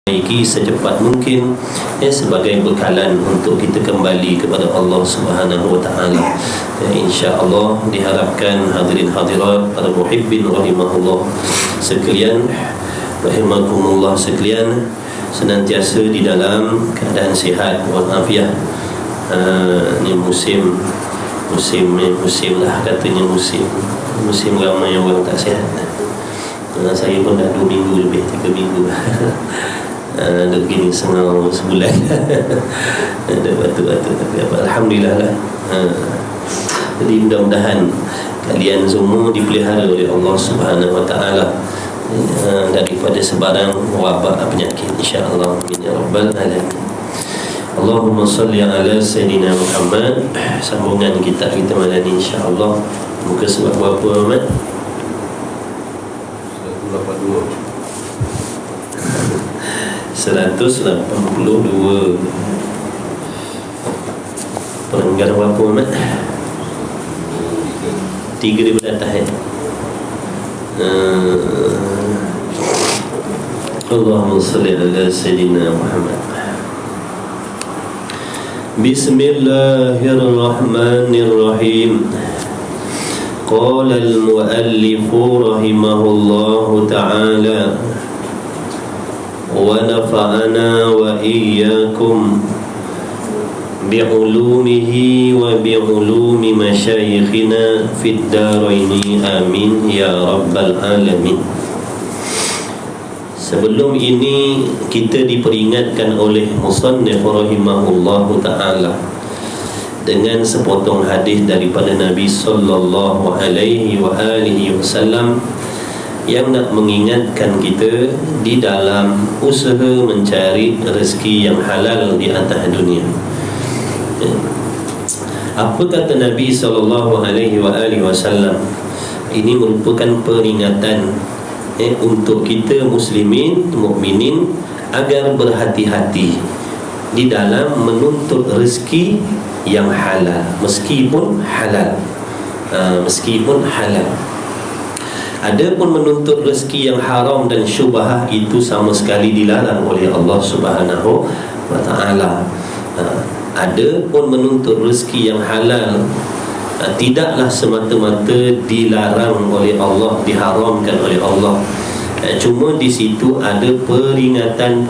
perbaiki secepat mungkin sebagai bekalan untuk kita kembali kepada Allah Subhanahu wa taala. Insya-Allah diharapkan hadirin hadirat para muhibbin rahimahullah sekalian, rahimakumullah sekalian, senantiasa di dalam keadaan sihat walafiat. Ni musim lah katanya, musim ramai orang tak sihat. Saya pun dah 2 minggu lebih, 3 minggu dah begini sebulan ada batuk-batuk, tapi apa, alhamdulillah lah. Jadi mudah-mudahan kalian semua dipelihara oleh Allah Subhanahu wa taala daripada sebarang wabak penyakit, insya-Allah, amin ya rabbal alamin. Allahumma salli ala sayyidina Muhammad. Sambungan kita malam ni, insya-Allah, muka surat berapa Ahmad? 182. Perenggan berapa Ahmad? 3 daripada atas Allahumma salli ala sayyidina Muhammad. Bismillahirrahmanirrahim. Qala al-muallif rahimahullahu ta'ala wa nafa'ana wa iyyakum bi'ulumihi wa bi'ulumi masyayikhina fid daraini, amin ya rabbal alamin. Sebelum ini kita diperingatkan oleh musannif rahimahullahu ta'ala dengan sepotong hadis daripada Nabi sallallahu alaihi wasallam yang nak mengingatkan kita di dalam usaha mencari rezeki yang halal di atas dunia. Apa kata Nabi sallallahu alaihi wasallam? Ini merupakan peringatan untuk kita muslimin, mukminin agar berhati-hati di dalam menuntut rezeki yang halal, meskipun halal. Adapun menuntut rezeki yang haram dan syubhah itu sama sekali dilarang oleh Allah Subhanahu wa taala. Adapun menuntut rezeki yang halal tidaklah semata-mata dilarang oleh Allah, diharamkan oleh Allah. Cuma di situ ada peringatan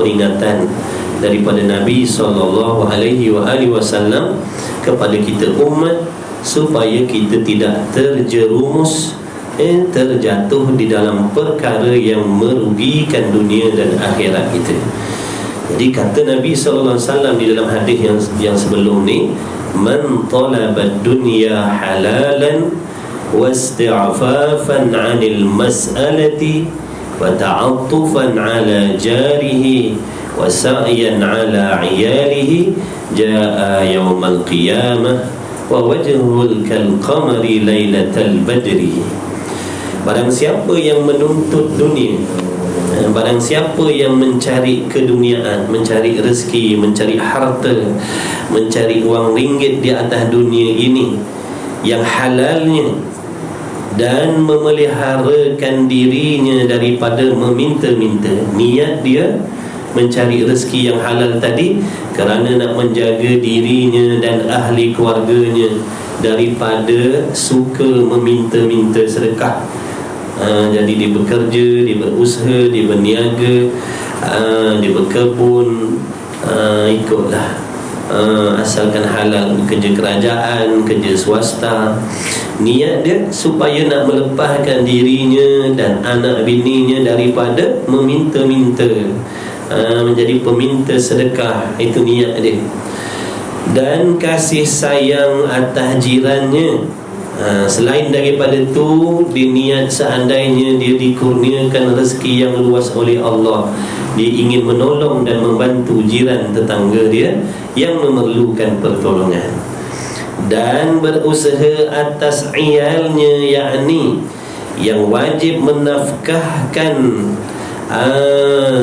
daripada Nabi sallallahu alaihi wasallam kepada kita umat supaya kita tidak terjerumus terjatuh di dalam perkara yang merugikan dunia dan akhirat kita. Jadi kata Nabi sallallahu alaihi wasallam di dalam hadis yang sebelum ni, man talaba dunya halalan wasti'afafan 'anil mas'alati wa ta'attufan 'ala jarihi wa sa'yan 'ala 'iyalihi jaa'a yawmal qiyamah wa wajhul kal qamari lailatal badri. Barang siapa yang menuntut dunia, barang siapa yang mencari keduniaan, mencari rezeki, mencari harta, mencari wang ringgit di atas dunia ini yang halalnya, dan memeliharakan dirinya daripada meminta-minta, niat dia mencari rezeki yang halal tadi kerana nak menjaga dirinya dan ahli keluarganya daripada suka meminta-minta sedekah. Jadi dia bekerja, dia berusaha, dia berniaga, dia berkebun, ikutlah asalkan halal, kerja kerajaan, kerja swasta. Niat dia supaya nak melepaskan dirinya dan anak bininya daripada meminta-minta, menjadi peminta sedekah. Itu niat dia. Dan kasih sayang atas jirannya. Selain daripada itu, dia niat seandainya dia dikurniakan rezeki yang luas oleh Allah, dia ingin menolong dan membantu jiran tetangga dia yang memerlukan pertolongan, dan berusaha atas iyalnya, yakni yang wajib menafkahkan.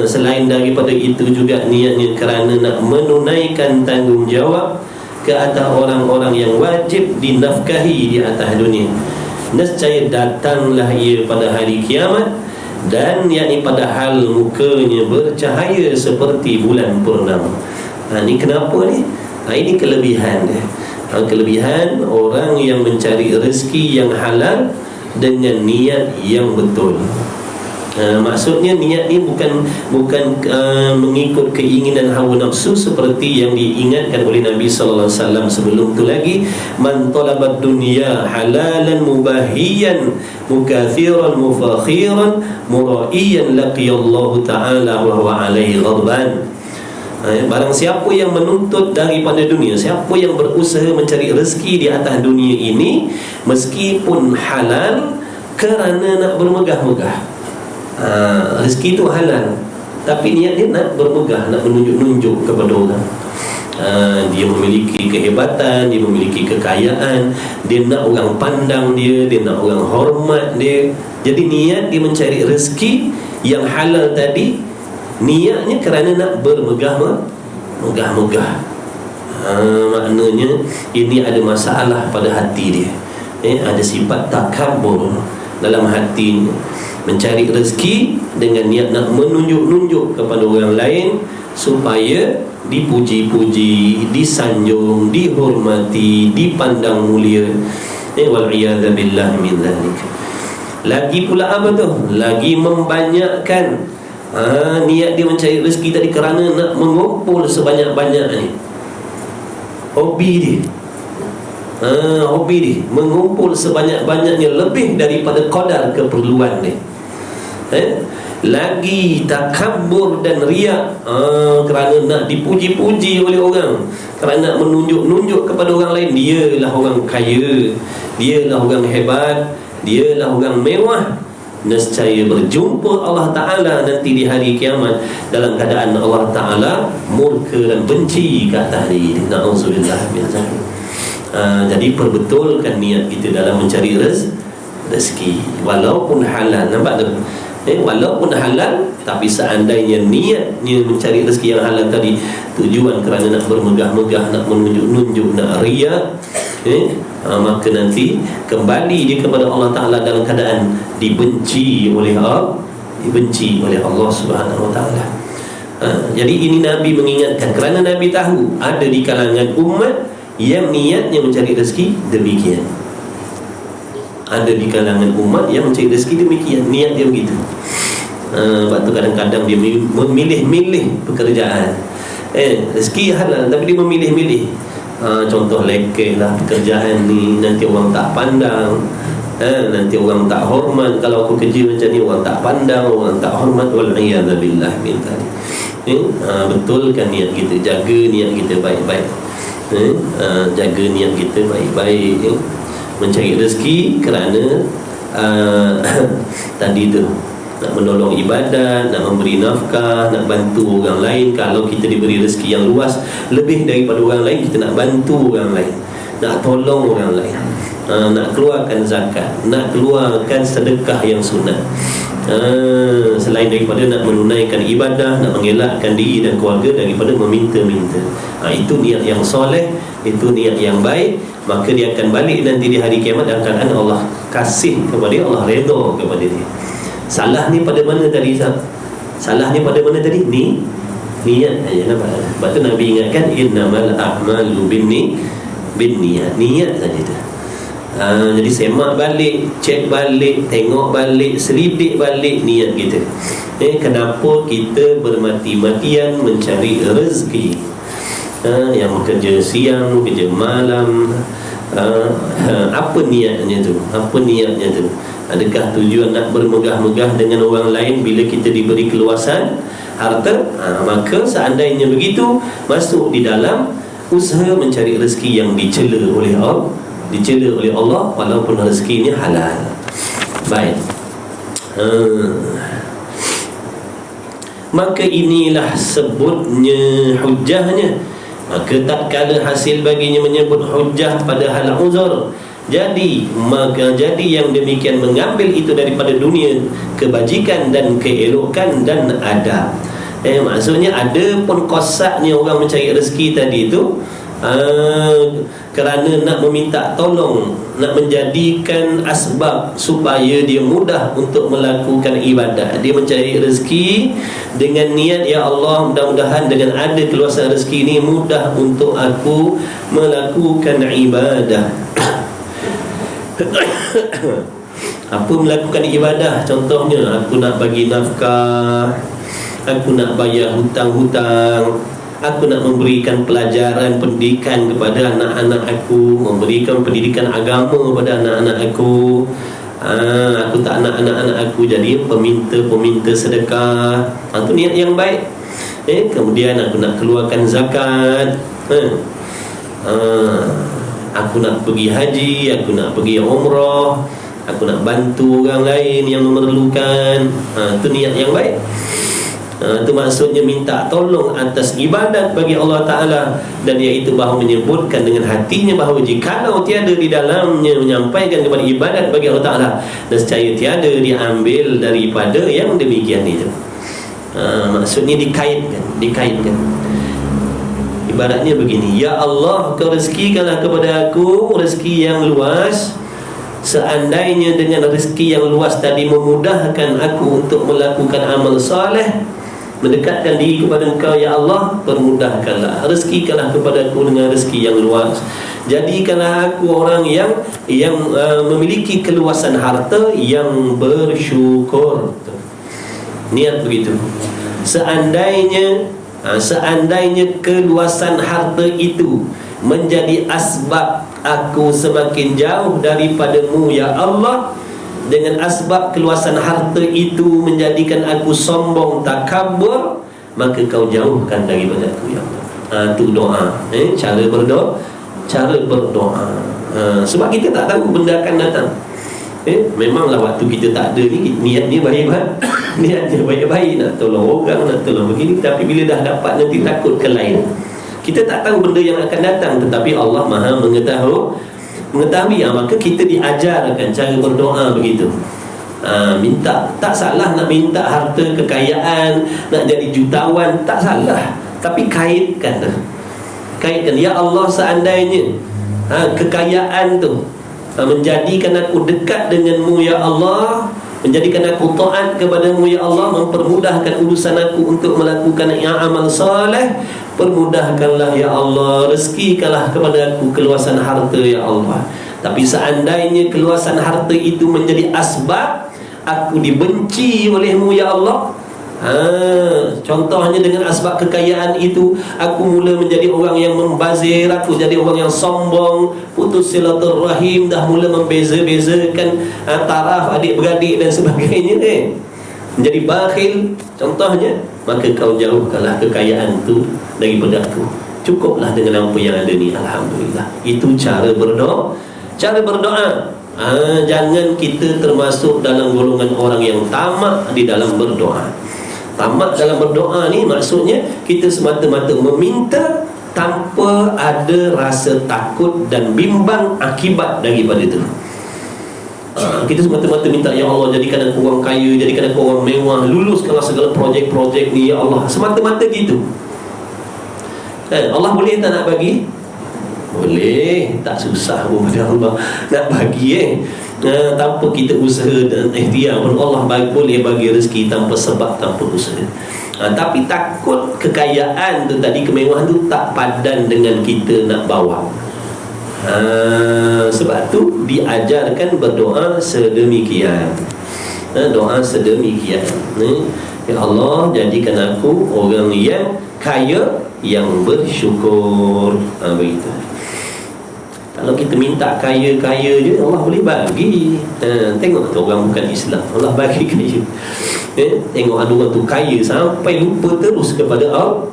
Selain daripada itu juga niatnya kerana nak menunaikan tanggungjawab ke atas orang-orang yang wajib dinafkahi di atas dunia. Nescaya datanglah ia pada hari kiamat dan yakni padahal mukanya bercahaya seperti bulan purnama. Ni kenapa ni? Ini kelebihan dia. Kelebihan orang yang mencari rezeki yang halal dengan niat yang betul. Maksudnya niat ni bukan mengikut keinginan hawa nafsu seperti yang diingatkan oleh Nabi sallallahu alaihi wasallam sebelum tu lagi, man talabad dunya halalan mubahiyan mukathiran mufakhiran muraiyan laqiyallahu ta'ala wa huwa alaihi ghadban. Barang siapa yang menuntut daripada dunia, siapa yang berusaha mencari rezeki di atas dunia ini meskipun halal kerana nak bermegah-megah. Rezeki itu halal, tapi niat dia nak bermegah, nak menunjuk-nunjuk kepada orang. Dia memiliki kehebatan, dia memiliki kekayaan, dia nak orang pandang dia, dia nak orang hormat dia. Jadi niat dia mencari rezeki yang halal tadi, niatnya kerana nak bermegah-megah. Maknanya ini ada masalah pada hati dia. Ada sifat takabur dalam hatinya, mencari rezeki dengan niat nak menunjuk-nunjuk kepada orang lain supaya dipuji-puji, disanjung, dihormati, dipandang mulia. Wal'iyadha billah min dhalik. Lagi pula apa tu? Lagi membanyakkan niat dia mencari rezeki tadi kerana nak mengumpul sebanyak-banyak ni. Hobi dia mengumpul sebanyak-banyaknya, lebih daripada qadar keperluan dia. Lagi takabur dan riak, kerana nak dipuji-puji oleh orang, kerana nak menunjuk-nunjuk kepada orang lain, dialah orang kaya, dialah orang hebat, dialah orang mewah. Nescaya berjumpa Allah Ta'ala nanti di hari kiamat dalam keadaan Allah Ta'ala murka dan benci ke atas diri. Na'udzubillah min zalik. Jadi perbetulkan niat kita dalam mencari rezeki walaupun halal. Nampak tu? Walaupun halal, tapi seandainya niatnya mencari rezeki yang halal tadi tujuan kerana nak bermegah-megah, nak menunjuk-nunjuk, nak riak, maka nanti kembali dia kepada Allah Ta'ala dalam keadaan dibenci oleh Allah Subhanahu Wa Ta'ala. Jadi ini Nabi mengingatkan kerana Nabi tahu ada di kalangan umat yang niatnya mencari rezeki demikian. Ada di kalangan umat yang mencari rezeki demikian, niat dia begitu. Sebab tu kadang-kadang dia memilih-milih pekerjaan. Rezeki halal tapi dia memilih-milih. Contoh lekeh lah pekerjaan ni, nanti orang tak pandang, nanti orang tak hormat. Kalau aku kerja macam ni, orang tak pandang, orang tak hormat. Wal'iyadzabillah min dzalik. Betulkan niat kita, jaga niat kita baik-baik. Jaga niat kita baik-baik. Mencari rezeki kerana tadi tu nak menolong ibadat, nak memberi nafkah, nak bantu orang lain. Kalau kita diberi rezeki yang luas lebih daripada orang lain, kita nak bantu orang lain, nak tolong orang lain, nak keluarkan zakat, nak keluarkan sedekah yang sunat, selain daripada nak menunaikan ibadah, nak mengelakkan diri dan keluarga daripada meminta-minta. Itu niat yang soleh, itu niat yang baik. Maka dia akan balik nanti di hari kiamat dalam keadaan Allah kasih kepada dia, Allah redha kepada dia. Salah ni pada mana tadi? Salahnya pada mana tadi? Niat aja. Sebab tu Nabi ingatkan innamal a'malu binniyat. Niat saja tu. Jadi semak balik, cek balik, tengok balik, selidik balik niat kita. Kenapa kita bermati-matian mencari rezeki? Yang bekerja siang, bekerja malam, apa niatnya tu? Adakah tujuan nak bermegah-megah dengan orang lain bila kita diberi keluasan harta? Maka seandainya begitu, masuk di dalam usaha mencari rezeki yang dicela oleh Allah, walaupun rezekinya halal. Baik. Maka inilah sebutnya hujahnya. Maka tak kala hasil baginya menyebut hujah pada hal uzur. Jadi yang demikian mengambil itu daripada dunia kebajikan dan keelokan dan adab. Maksudnya ada pun kosaknya orang mencari rezeki tadi itu, kerana nak meminta tolong, nak menjadikan asbab supaya dia mudah untuk melakukan ibadah. Dia mencari rezeki dengan niat, ya Allah, mudah-mudahan dengan ada keluasan rezeki ini mudah untuk aku melakukan ibadah. Apa melakukan ibadah? Contohnya, aku nak bagi nafkah, aku nak bayar hutang-hutang, aku nak memberikan pelajaran pendidikan kepada anak-anak aku, memberikan pendidikan agama kepada anak-anak aku. Aku tak nak anak-anak aku jadi peminta sedekah. Itu niat yang baik. Kemudian aku nak keluarkan zakat. Aku nak pergi haji, aku nak pergi umrah, aku nak bantu orang lain yang memerlukan. Itu niat yang baik. Itu maksudnya minta tolong atas ibadat bagi Allah Ta'ala. Dan iaitu bahawa menyebutkan dengan hatinya bahawa jikalau tiada di dalamnya menyampaikan kepada ibadat bagi Allah Ta'ala, nescaya tiada diambil daripada yang demikian itu. Maksudnya dikaitkan. Ibaratnya begini, ya Allah, kau rezekikanlah kepada aku rezeki yang luas. Seandainya dengan rezeki yang luas tadi memudahkan aku untuk melakukan amal soleh, mendekatkan diri kepada Engkau, ya Allah, permudahkanlah, rezekikanlah kepada aku dengan rezeki yang luas. Jadikanlah aku orang yang memiliki keluasan harta yang bersyukur. Niat begitu. Seandainya keluasan harta itu menjadi asbab aku semakin jauh daripadamu, ya Allah, dengan asbab keluasan harta itu menjadikan aku sombong, takabur, maka kau jauhkan daripada aku, ya Allah. Itu doa. Cara berdoa. Sebab kita tak tahu benda akan datang. Memanglah waktu kita tak ada ni, niatnya baik-baik, nak tolong orang, nak tolong begini. Tapi bila dah dapat, nanti takut ke lain. Kita tak tahu benda yang akan datang, tetapi Allah Maha mengetahui. Maka kita diajarkan cara berdoa begitu. Minta, tak salah nak minta harta, kekayaan, nak jadi jutawan, tak salah. Tapi kaitkan, ya Allah, seandainya kekayaan tu menjadikan aku dekat denganmu, ya Allah, menjadikan aku taat kepadamu, ya Allah, mempermudahkan urusan aku untuk melakukan amal soleh, permudahkanlah, ya Allah, rezekikanlah kepada aku keluasan harta, ya Allah. Tapi seandainya keluasan harta itu menjadi asbab aku dibenci olehmu, ya Allah, contohnya dengan asbab kekayaan itu aku mula menjadi orang yang membazir, aku jadi orang yang sombong, putus silaturahim, dah mula membeza-bezakan taraf adik-beradik dan sebagainya, menjadi bakhil contohnya, maka kau jauhkanlah kekayaan itu daripada aku. Cukuplah dengan apa yang ada ni, alhamdulillah. Itu cara berdoa. Jangan kita termasuk dalam golongan orang yang tamak di dalam berdoa. Tamak dalam berdoa ni maksudnya kita semata-mata meminta tanpa ada rasa takut dan bimbang akibat daripada itu. Kita semata-mata minta, ya Allah, jadikan aku orang kaya, jadikan aku orang mewah, luluskanlah segala projek-projek ni, ya Allah. Semata-mata gitu. Allah boleh tak nak bagi? Boleh. Tak susah pun pada Allah nak bagi tanpa kita usaha dan ikhtiar pun Allah boleh bagi rezeki tanpa sebab, tanpa usaha. Tapi takut kekayaan tu tadi, kemewahan tu tak padan dengan kita nak bawa. Sebab tu diajarkan berdoa sedemikian. Doa sedemikian. Ya Allah, jadikan aku orang yang kaya, yang bersyukur. Begitu. Kalau kita minta kaya-kaya je, Allah boleh bagi. Tengok tu orang bukan Islam, Allah bagi kaya. Tengok ada orang tu kaya sampai lupa terus kepada Allah,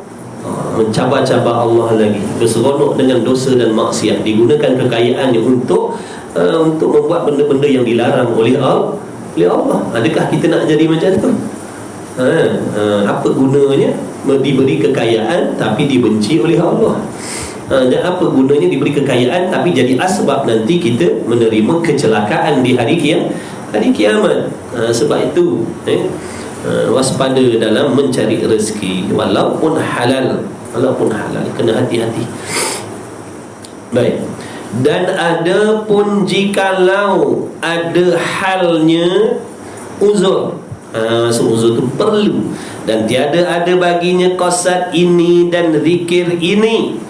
mencabar-cabar Allah lagi, berseronok dengan dosa dan maksiat, digunakan kekayaannya untuk membuat benda-benda yang dilarang oleh Allah. Adakah kita nak jadi macam tu? Apa gunanya diberi kekayaan tapi dibenci oleh Allah? Dan apa gunanya diberi kekayaan tapi jadi asbab nanti kita menerima kecelakaan di hari kiamat. Sebab itu waspada dalam mencari rezeki, walaupun halal, kena hati-hati. Baik. Dan ada pun jikalau ada halnya uzur, maksud uzur itu perlu, dan tiada ada baginya qasad ini dan zikir ini,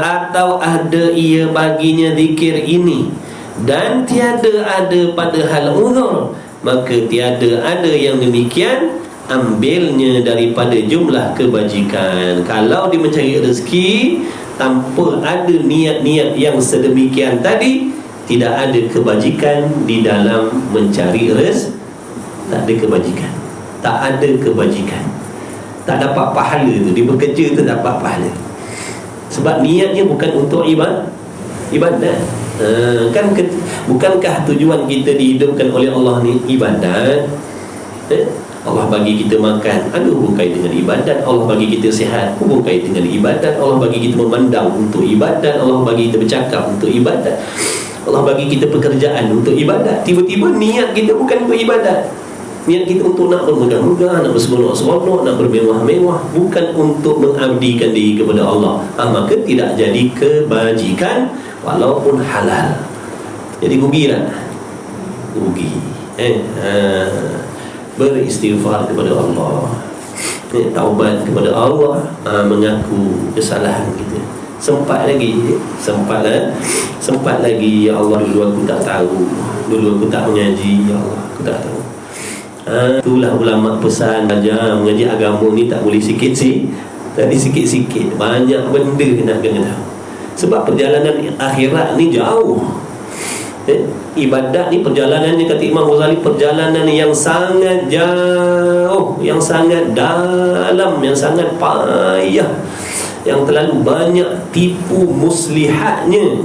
atau ada ia baginya zikir ini dan tiada ada pada hal uzur, maka tiada ada yang demikian, ambilnya daripada jumlah kebajikan. Kalau dia mencari rezeki tanpa ada niat-niat yang sedemikian tadi, tidak ada kebajikan di dalam mencari rezeki. Tak ada kebajikan, tak ada kebajikan, tak dapat pahala tu. Dia bekerja tu dapat pahala, sebab niatnya bukan untuk ibadat. Bukankah tujuan kita dihidupkan oleh Allah ni ibadat? Allah bagi kita makan, ada hubung kait dengan ibadat. Allah bagi kita sihat, hubung kait dengan ibadat. Allah bagi kita memandang, untuk ibadat. Allah bagi kita bercakap, untuk ibadat. Allah bagi kita pekerjaan, untuk ibadat. Tiba-tiba niat kita bukan untuk ibadat. Niat kita untuk nak bermegah-megah, nak berseronok-seronok, nak bermewah-mewah, bukan untuk mengabdikan diri kepada Allah. Maka tidak jadi kebajikan walaupun halal. Jadi rugilah, rugi. Beristighfar kepada Allah, taubat kepada Allah, mengaku kesalahan kita. Sempat lagi, sempat lagi. Ya Allah, dulu aku tak tahu, dulu aku tak mengaji. Ya Allah, aku tak tahu. Itulah ulama pesan, belajar mengaji agama ni tak boleh sikit sih. Tadi sikit-sikit, banyak benda nak kena tahu. Sebab perjalanan akhirat ni jauh. Ibadat ni perjalanannya, kata Imam Ghazali, perjalanan yang sangat jauh, yang sangat dalam, yang sangat payah, yang terlalu banyak tipu muslihatnya.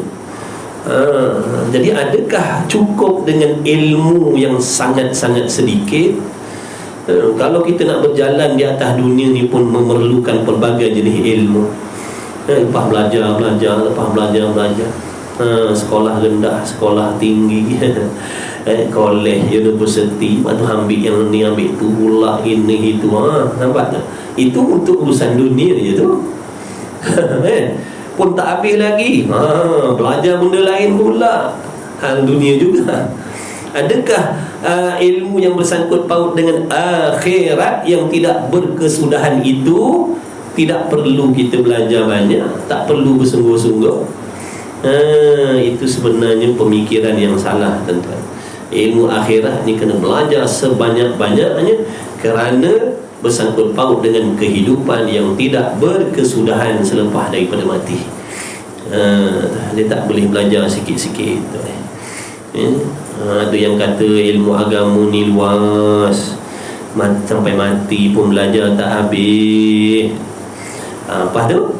Jadi adakah cukup dengan ilmu yang sangat-sangat sedikit? Kalau kita nak berjalan di atas dunia ni pun memerlukan pelbagai jenis ilmu. Lepas belajar, lepas belajar. Sekolah rendah, sekolah tinggi, kolej, universiti, lepas tu ambil yang ni, ambil tu pula, ini itu. Nampak tak? Itu untuk urusan dunia je tu. Pun tak habis lagi. Belajar benda lain pula, hal dunia juga. Adakah ilmu yang bersangkut paut dengan akhirat yang tidak berkesudahan itu tidak perlu kita belajar banyak, tak perlu bersungguh-sungguh? Itu sebenarnya pemikiran yang salah, tuan-tuan. Ilmu akhirat ni kena belajar sebanyak-banyaknya, kerana bersangkut paut dengan kehidupan yang tidak berkesudahan selepas daripada mati. Dia tak boleh belajar sikit-sikit. Ada yang kata ilmu agama ni luas, sampai mati pun belajar tak habis. Apa tu?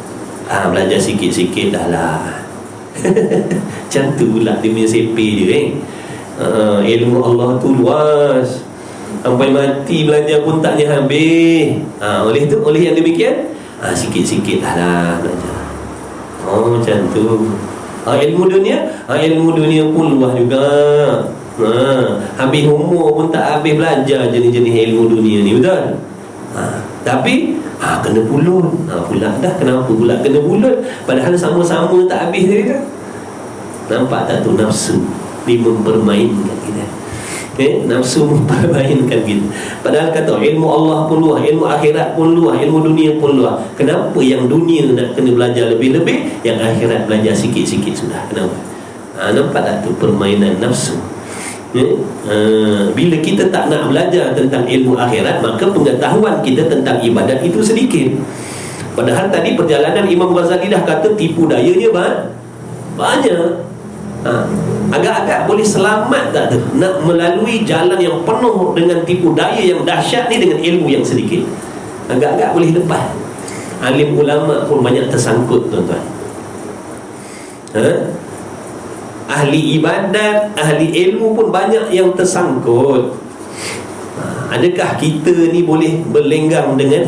Belajar sikit-sikit dah lah. Macam tu pula dia punya sepi je. Ilmu Allah tu luas, sampai mati belajar pun taknya habis. Oleh yang demikian, sikit-sikit dah lah belajar. Macam tu. Ilmu dunia pun luas juga. Habis umur pun tak habis belajar jenis-jenis ilmu dunia ni, betul? Tapi kena pulut. Pula dah, kenapa pula kena pulut? Padahal sama-sama tak habis tadi dah. Nampak tak tu nafsu dia mempermainkan kita. Nafsu mempermainkan kita. Padahal kata ilmu Allah pun luas, ilmu akhirat pun luas, ilmu dunia pun luas. Kenapa yang dunia nak kena belajar lebih-lebih, yang akhirat belajar sikit-sikit sudah? Kenapa? Nampak tak tu permainan nafsu? Bila kita tak nak belajar tentang ilmu akhirat, maka pengetahuan kita tentang ibadat itu sedikit. Padahal tadi perjalanan Imam Ghazali dah kata tipu dayanya banyak. Agak-agak boleh selamat tak tu nak melalui jalan yang penuh dengan tipu daya yang dahsyat ni dengan ilmu yang sedikit? Agak-agak boleh lepas. Alim ulama pun banyak tersangkut, tuan-tuan. Ahli ibadat, ahli ilmu pun banyak yang tersangkut. Adakah kita ni boleh berlenggang dengan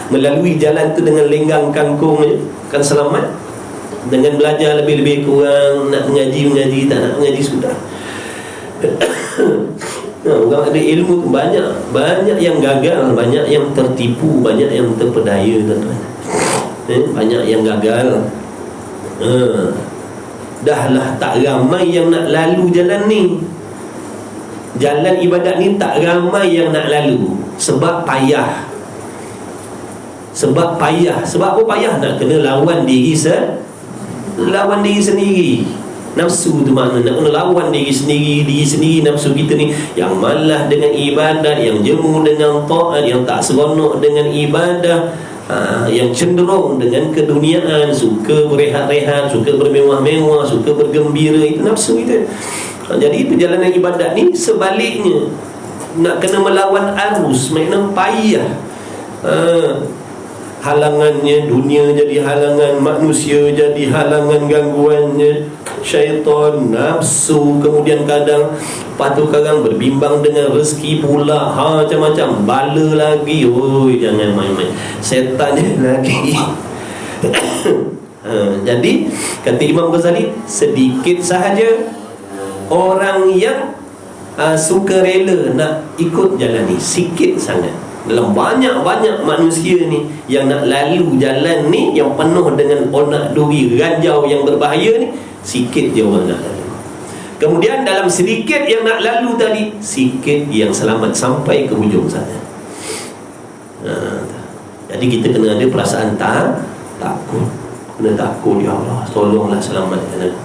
melalui jalan tu dengan lenggang kangkung je, kan selamat? Dengan belajar lebih-lebih kurang, nak mengaji, tak nak mengaji sudah. Orang ada ilmu banyak yang gagal, banyak yang tertipu, banyak yang terpedaya, tuan-tuan. Banyak yang gagal. Dahlah tak ramai yang nak lalu jalan ni. Jalan ibadat ni tak ramai yang nak lalu. Sebab payah. Sebab apa payah? Nak kena lawan diri sendiri. Nafsu tu makna nak kena lawan diri sendiri nafsu kita ni yang malas dengan ibadat, yang jemu dengan taat, yang tak seronok dengan ibadah, yang cenderung dengan keduniaan, suka berehat-rehat, suka bermewah-mewah, suka bergembira. Itu nafsu kita. Jadi perjalanan ibadat ni sebaliknya, nak kena melawan arus, makna payah. Halangannya dunia jadi halangan, manusia jadi halangan, gangguannya syaitan, nafsu, kemudian kadang patu kadang berbimbang dengan rezeki pula, macam-macam bala lagi. Oi, jangan main-main, setannya lagi. Jadi kata Imam Ghazali, sedikit sahaja orang yang suka rela nak ikut jalan ni, sikit sangat. Dalam banyak-banyak manusia ni yang nak lalu jalan ni, yang penuh dengan onak duri ranjau yang berbahaya ni, sikit je orang nak lalu. Kemudian dalam sedikit yang nak lalu tadi, sikit yang selamat sampai ke hujung sana. Jadi kita kena ada perasaan takut. Kena takut, ya Allah, tolonglah selamatkan aku.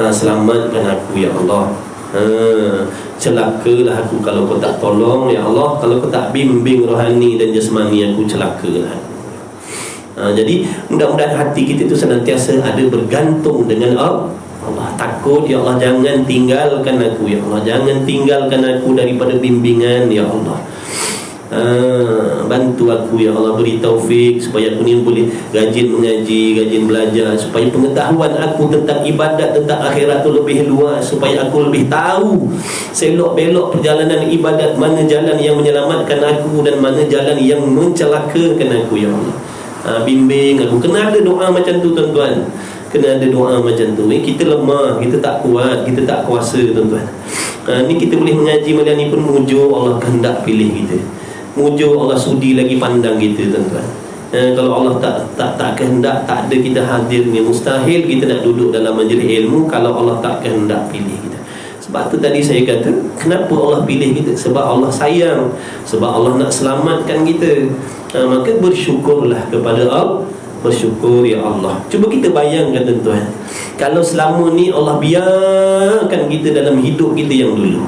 Selamatkan aku, ya Allah. Celakalah aku kalau kau tak tolong, ya Allah. Kalau kau tak bimbing rohani dan jasmani aku, celakalah aku. Jadi mudah-mudahan hati kita itu senantiasa ada bergantung dengan Allah. Takut, ya Allah, jangan tinggalkan aku, ya Allah. Jangan tinggalkan aku daripada bimbingan, ya Allah. Bantu aku, ya Allah. Beri taufik supaya aku ni boleh rajin mengaji, rajin belajar, supaya pengetahuan aku tentang ibadat, tentang akhirat tu lebih luas, supaya aku lebih tahu selok belok perjalanan ibadat, mana jalan yang menyelamatkan aku dan mana jalan yang mencelakakan aku, ya Allah. Bimbing aku. Kena ada doa macam tu, tuan-tuan. Kena ada doa macam tu. Kita lemah, kita tak kuat, kita tak kuasa, tuan-tuan. Ni kita boleh mengaji malam ni pun mujur Allah kehendak pilih kita. Mujur Allah sudi lagi pandang kita, tuan-tuan. Kalau Allah tak kehendak, tak ada kita hadir ni, mustahil kita nak duduk dalam majlis ilmu kalau Allah tak kehendak pilih kita. Sebab tu tadi saya kata, kenapa Allah pilih kita? Sebab Allah sayang, sebab Allah nak selamatkan kita. Maka bersyukurlah kepada Allah. Bersyukur, ya Allah. Cuba kita bayangkan, tuan-tuan, kalau selama ni Allah biarkan kita dalam hidup kita yang dulu,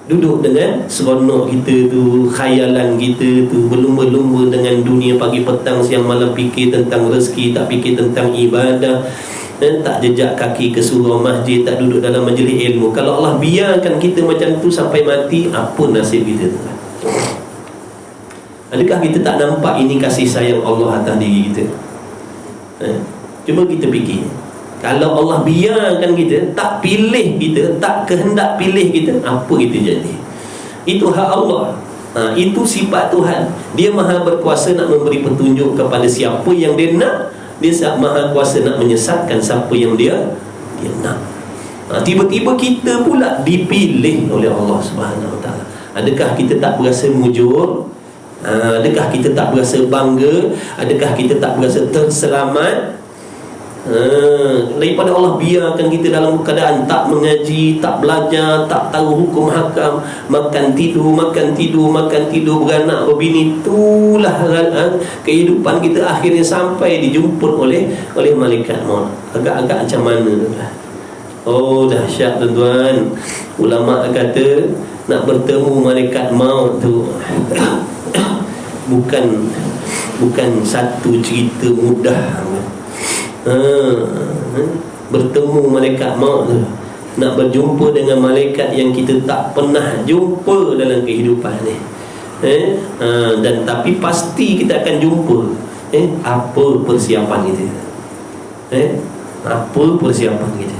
duduk dengan seronok kita tu, khayalan kita tu, berlumba-lumba dengan dunia, pagi petang siang malam fikir tentang rezeki, tak fikir tentang ibadah, dan tak jejak kaki ke surau masjid, tak duduk dalam majlis ilmu. Kalau Allah biarkan kita macam tu sampai mati, apa nasib kita tu? Adakah kita tak nampak ini kasih sayang Allah atas diri kita? Cuba kita fikir, kalau Allah biarkan kita, tak pilih kita, tak kehendak pilih kita, apa kita jadi? Itu hak Allah. Itu sifat Tuhan. Dia maha berkuasa nak memberi petunjuk kepada siapa yang dia nak. Dia maha kuasa nak menyesatkan siapa yang dia nak. Tiba-tiba kita pula dipilih oleh Allah Subhanahu Wa Taala. Adakah kita tak berasa mujur? Adakah kita tak berasa bangga? Adakah kita tak berasa terselamat? Daripada Allah biarkan kita dalam keadaan tak mengaji, tak belajar, tak tahu hukum hakam, makan tidur, beranak berbini. Itulah kehidupan kita akhirnya sampai dijemput oleh malaikat maut. Agak-agak macam mana? Oh, dahsyat, tuan-tuan. Ulama kata nak bertemu malaikat maut tu bukan satu cerita mudah. Bertemu malaikat maut tu, nak berjumpa dengan malaikat yang kita tak pernah jumpa dalam kehidupan ni, dan tapi pasti kita akan jumpa. Apa persiapan kita? Apa persiapan kita?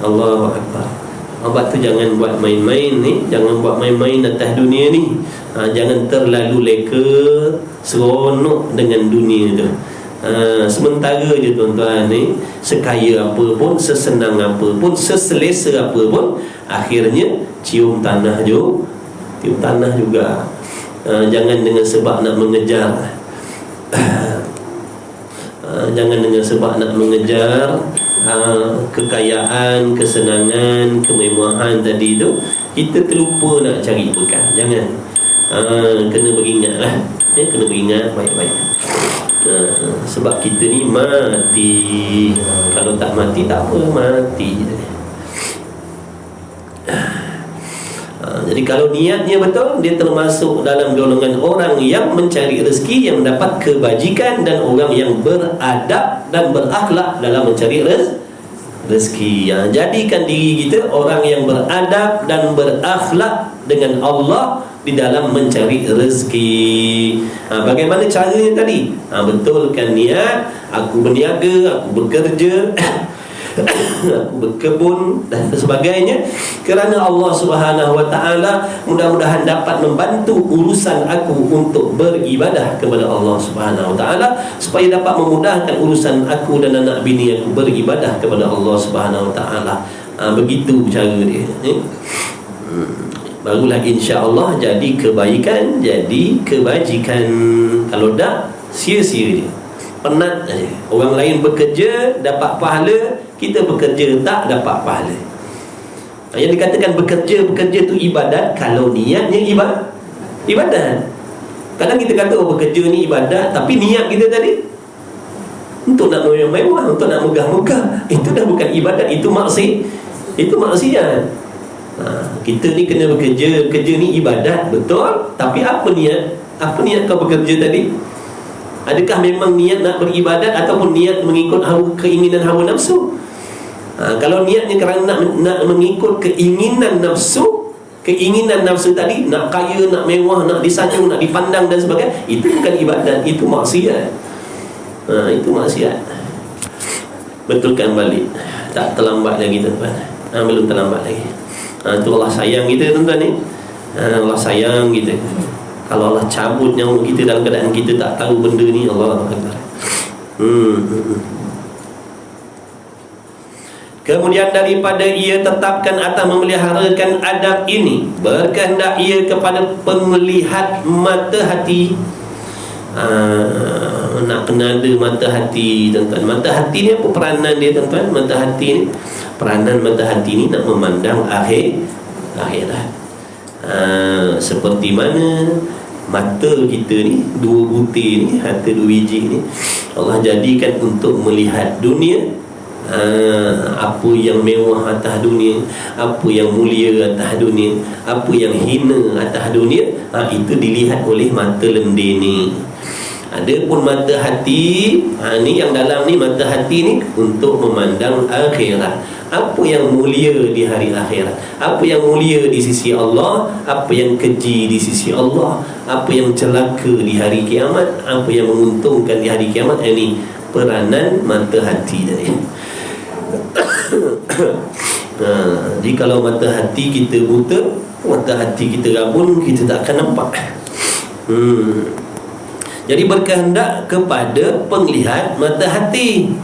Allahu Akbar. Sebab tu jangan buat main-main ni, jangan buat main-main atas dunia ni. Jangan terlalu leka seronok dengan dunia tu. Sementara je, tuan-tuan ni, sekaya apa pun, sesenang apa pun, seselesa apa pun, akhirnya cium tanah juga. Jangan dengan sebab nak mengejar Jangan dengan sebab nak mengejar kekayaan, kesenangan, kemewahan tadi tu, kita terlupa nak cari bekal. Jangan. Kena beringatlah. Kena beringat baik-baik. Sebab kita ni mati. Kalau tak mati tak apa, mati. Jadi kalau niatnya betul, dia termasuk dalam golongan orang yang mencari rezeki, yang dapat kebajikan, dan orang yang beradab dan berakhlak dalam mencari rezeki. Jadikan diri kita orang yang beradab dan berakhlak dengan Allah di dalam mencari rezeki. Bagaimana caranya tadi? Betulkan niat. Aku berniaga, aku bekerja, aku berkebun dan sebagainya kerana Allah Subhanahu Wa Taala. Mudah-mudahan dapat membantu urusan aku untuk beribadah kepada Allah Subhanahu Wa Taala, supaya dapat memudahkan urusan aku dan anak bini aku beribadah kepada Allah Subhanahu Wa Taala. Begitu cara dia. Barulah insya-Allah jadi kebaikan, jadi kebajikan. Kalau tak, sia-sia dia. Penat saja. Orang lain bekerja dapat pahala, kita bekerja tak dapat pahala. Yang dikatakan bekerja tu ibadat kalau niatnya ibadat. Kadang kita kata bekerja ni ibadat, tapi niat kita tadi untuk nak mewah, untuk nak megah-megah, itu dah bukan ibadat, itu maksiat. Kita ni kena bekerja ni ibadat, betul, tapi apa niat? Apa niat kau bekerja tadi? Adakah memang niat nak beribadat ataupun niat mengikut keinginan hawa nafsu? Kalau niatnya kerana nak mengikut keinginan nafsu tadi, nak kaya, nak mewah, nak disanjung, nak dipandang dan sebagainya, itu bukan ibadat, itu maksiat. Itu maksiat. Betulkan balik. Tak terlambat lagi tuan-tuan. Belum terlambat lagi. Itu Allah sayang kita tuan-tuan ni. Allah sayang kita. Kalau Allah cabut nyawa kita dalam keadaan kita tak tahu benda ni, Allah Akbar. Kemudian daripada ia tetapkan atau memeliharakan adab ini, berkehendak ia kepada penglihat mata hati. Nak kena ada mata hati tuan-tuan. Mata hati ni apa peranan dia tuan-tuan? Mata hati ni, peranan mata hati ni nak memandang akhirat. Seperti mana mata kita ni, dua butir ni, hata dua biji ni, Allah jadikan untuk melihat dunia. Apa yang mewah atas dunia, apa yang mulia atas dunia, apa yang hina atas dunia, itu dilihat oleh mata lendir ni. Adapun mata hati, ni yang dalam ni, mata hati ni untuk memandang akhirat. Apa yang mulia di hari akhirat, apa yang mulia di sisi Allah, apa yang keji di sisi Allah, apa yang celaka di hari kiamat, apa yang menguntungkan di hari kiamat. Ini peranan mata hati tadi. Jadi kalau mata hati kita buta, mata hati kita rabun, kita tak akan nampak. Jadi berkehendak kepada penglihat mata hati.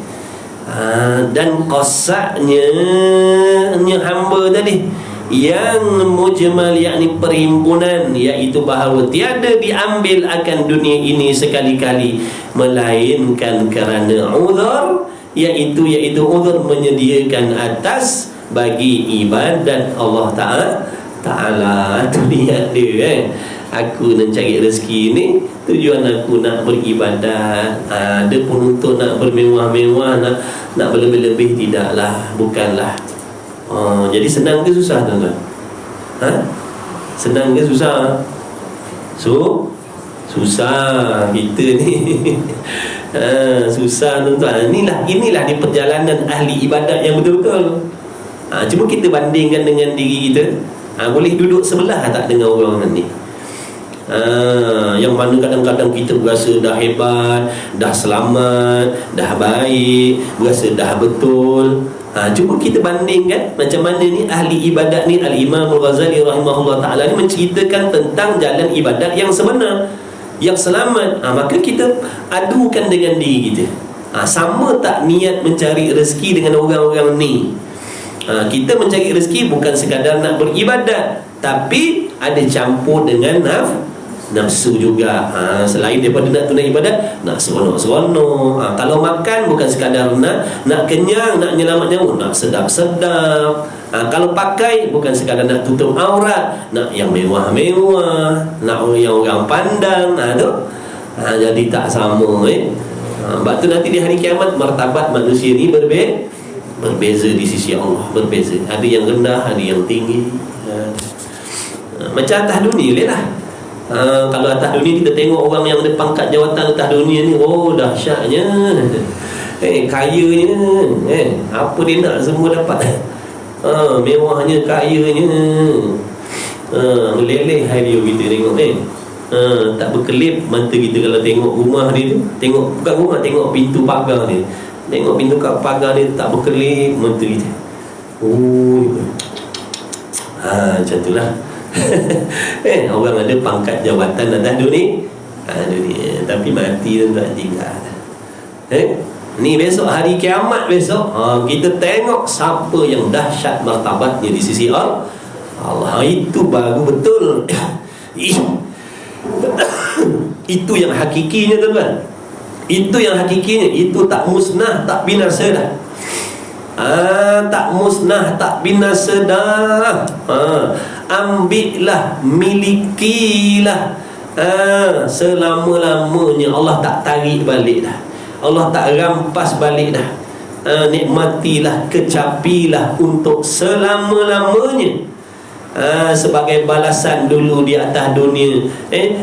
Dan qasaknya hamba tadi yang mujmal, yakni perhimpunan, iaitu bahawa tiada diambil akan dunia ini sekali-kali melainkan kerana uzur, iaitu uzur menyediakan atas bagi ibadat Allah Ta'ala. Itu niat dia aku nak cari rezeki ni, tujuan aku nak beribadat. Dia pun untuk nak bermewah-mewah, nak berlebih-lebih, tidaklah, bukanlah. Jadi senang ke susah tuan-tuan? Senang ke susah? Susah kita ni. Susah tuan-tuan. Inilah di perjalanan ahli ibadat yang betul-betul. Cuma kita bandingkan dengan diri kita. Boleh duduk sebelah tak dengan orang ni? Yang mana kadang-kadang kita berasa dah hebat, dah selamat, dah baik, berasa dah betul. Cuba kita bandingkan macam mana ni ahli ibadat ni. Al-Imam Al-Ghazali rahimahullah ta'ala ni menceritakan tentang jalan ibadat yang sebenar, yang selamat. Maka kita adukan dengan diri kita. Sama tak niat mencari rezeki dengan orang-orang ni? Kita mencari rezeki bukan sekadar nak beribadat, tapi ada campur dengan nafsu juga. Selain daripada nak tunai ibadat, nak seronok-seronok. Kalau makan bukan sekadar nak kenyang, nak nyelamat nyawa, nak sedap-sedap. Kalau pakai bukan sekadar nak tutup aurat, nak yang mewah-mewah, nak yang orang pandang. Jadi tak sama. Sebab tu nanti di hari kiamat martabat manusia ni berbeza di sisi Allah, berbeza. Ada yang rendah, ada yang tinggi. Macam atas dunia lah. Kalau atas dunia kita tengok orang yang ada pangkat jawatan atas dunia ni, oh dahsyatnya, kayanya, apa dia nak semua dapat. Mewahnya, kayanya, meleleh hari kita tengok. Tak berkelip mata kita kalau tengok rumah dia tu. Tengok, bukan rumah, tengok pintu pagar dia. Tengok pintu pagar dia tak berkelip mata kita. Macam tu lah. Orang ada pangkat jawatan atas dunia, tapi mati tu tak tinggal. Ni besok hari kiamat besok, kita tengok siapa yang dahsyat martabatnya di sisi Allah. Itu baru betul. Itu yang hakikinya, tuan-tuan. Itu yang hakikinya. Itu tak musnah, tak binasa dah. Tak musnah, tak binasa dah. Ambillah, milikilah, selama-lamanya. Allah tak tarik balik dah, Allah tak rampas balik dah. Nikmatilah, kecapilah untuk selama-lamanya. Sebagai balasan dulu di atas dunia,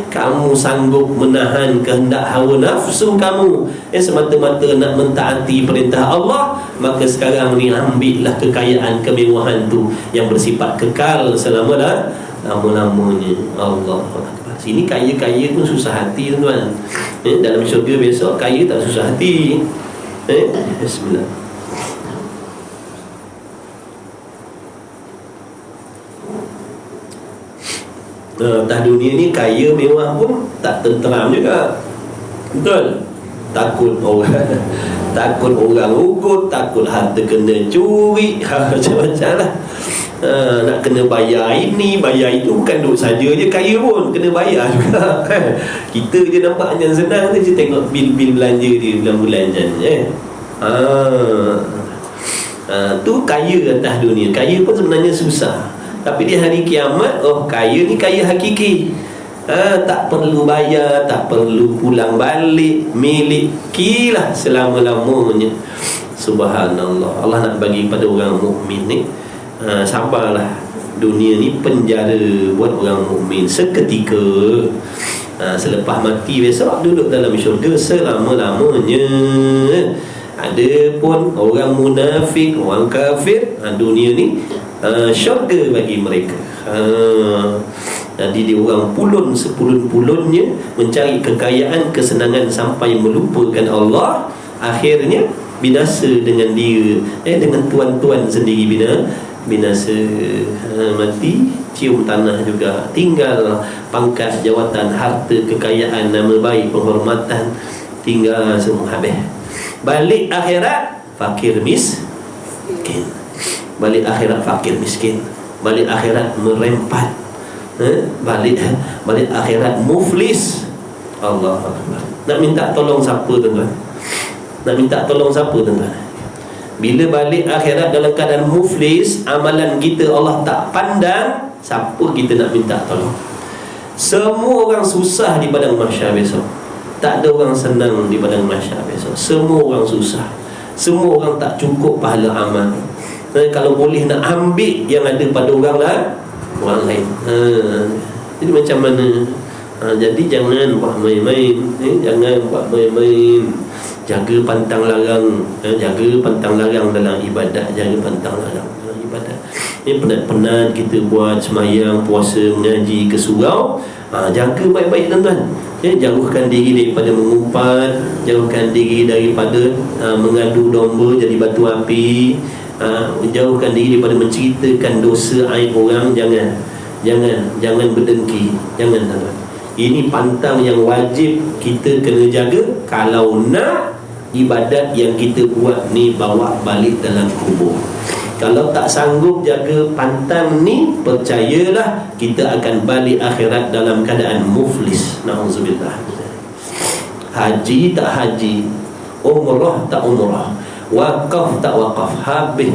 kamu sanggup menahan kehendak hawa nafsu kamu, semata-mata nak mentaati perintah Allah. Maka sekarang ni ambillah kekayaan, kemewahan tu yang bersifat kekal selama-lamanya. Allah Akbar. Sini kaya-kaya pun susah hati, tuan-tuan. Dalam syurga besok kaya tak susah hati. Bismillah. Atas dunia ni kaya mewah pun tak tenteram juga. Betul? Takut orang ugut, takut harta kena curi, macam-macam lah. Nak kena bayar ini, bayar itu. Bukan duduk saja je kaya pun, kena bayar juga. Kita je nampak yang senang je, tengok bil-bil belanja dia bulan-bulan je. Tu kaya atas dunia. Kaya pun sebenarnya susah. Tapi di hari kiamat, kaya ni kaya hakiki. Tak perlu bayar, tak perlu pulang balik, milikilah selama-lamanya. Subhanallah. Allah nak bagi pada orang mukmin ni, sabarlah. Dunia ni penjara buat orang mukmin seketika. Selepas mati besok duduk dalam syurga selama-lamanya. Adapun orang munafik, orang kafir, dunia ni syurga bagi mereka. Jadi dia orang pulun sepulun-pulunnya mencari kekayaan, kesenangan sampai melupakan Allah. Akhirnya binasa dengan dia, dengan tuan-tuan sendiri binasa. Mati, cium tanah juga. Tinggal pangkat, jawatan, harta, kekayaan, nama baik, penghormatan, tinggal semua habis. Balik akhirat fakir miskin. Balik akhirat fakir miskin. Balik akhirat merempat. Balik akhirat muflis. Allah Akbar. Nak minta tolong siapa, tuan-tuan? Nak minta tolong siapa, tuan-tuan? Bila balik akhirat dalam keadaan muflis, amalan kita Allah tak pandang, siapa kita nak minta tolong? Semua orang susah di padang mahsyar besok. Tak ada orang senang di padang mahsyar besok. Semua orang susah. Semua orang tak cukup pahala amal. Kalau boleh nak ambil yang ada pada orang lain. Jadi macam mana? Jadi jangan buat main-main. Jangan buat main-main. Jaga pantang larang. Jaga pantang larang dalam ibadat. Jaga pantang larang dalam ibadat. Ini penat-penat kita buat semayang, puasa, mengaji ke surau. Jaga baik-baik, tuan-tuan. Jauhkan diri daripada mengumpat. Jauhkan diri daripada mengadu domba jadi batu api. Jauhkan diri daripada menceritakan dosa aib orang. Jangan berdengki. Jangan, tuan-tuan. Ini pantang yang wajib kita kena jaga. Kalau nak ibadat yang kita buat ni bawa balik dalam kubur. Kalau tak sanggup jaga pantang ni, percayalah kita akan balik akhirat dalam keadaan muflis. Na'udzubillah. Haji tak haji, umrah tak umrah, wakaf tak wakaf, habis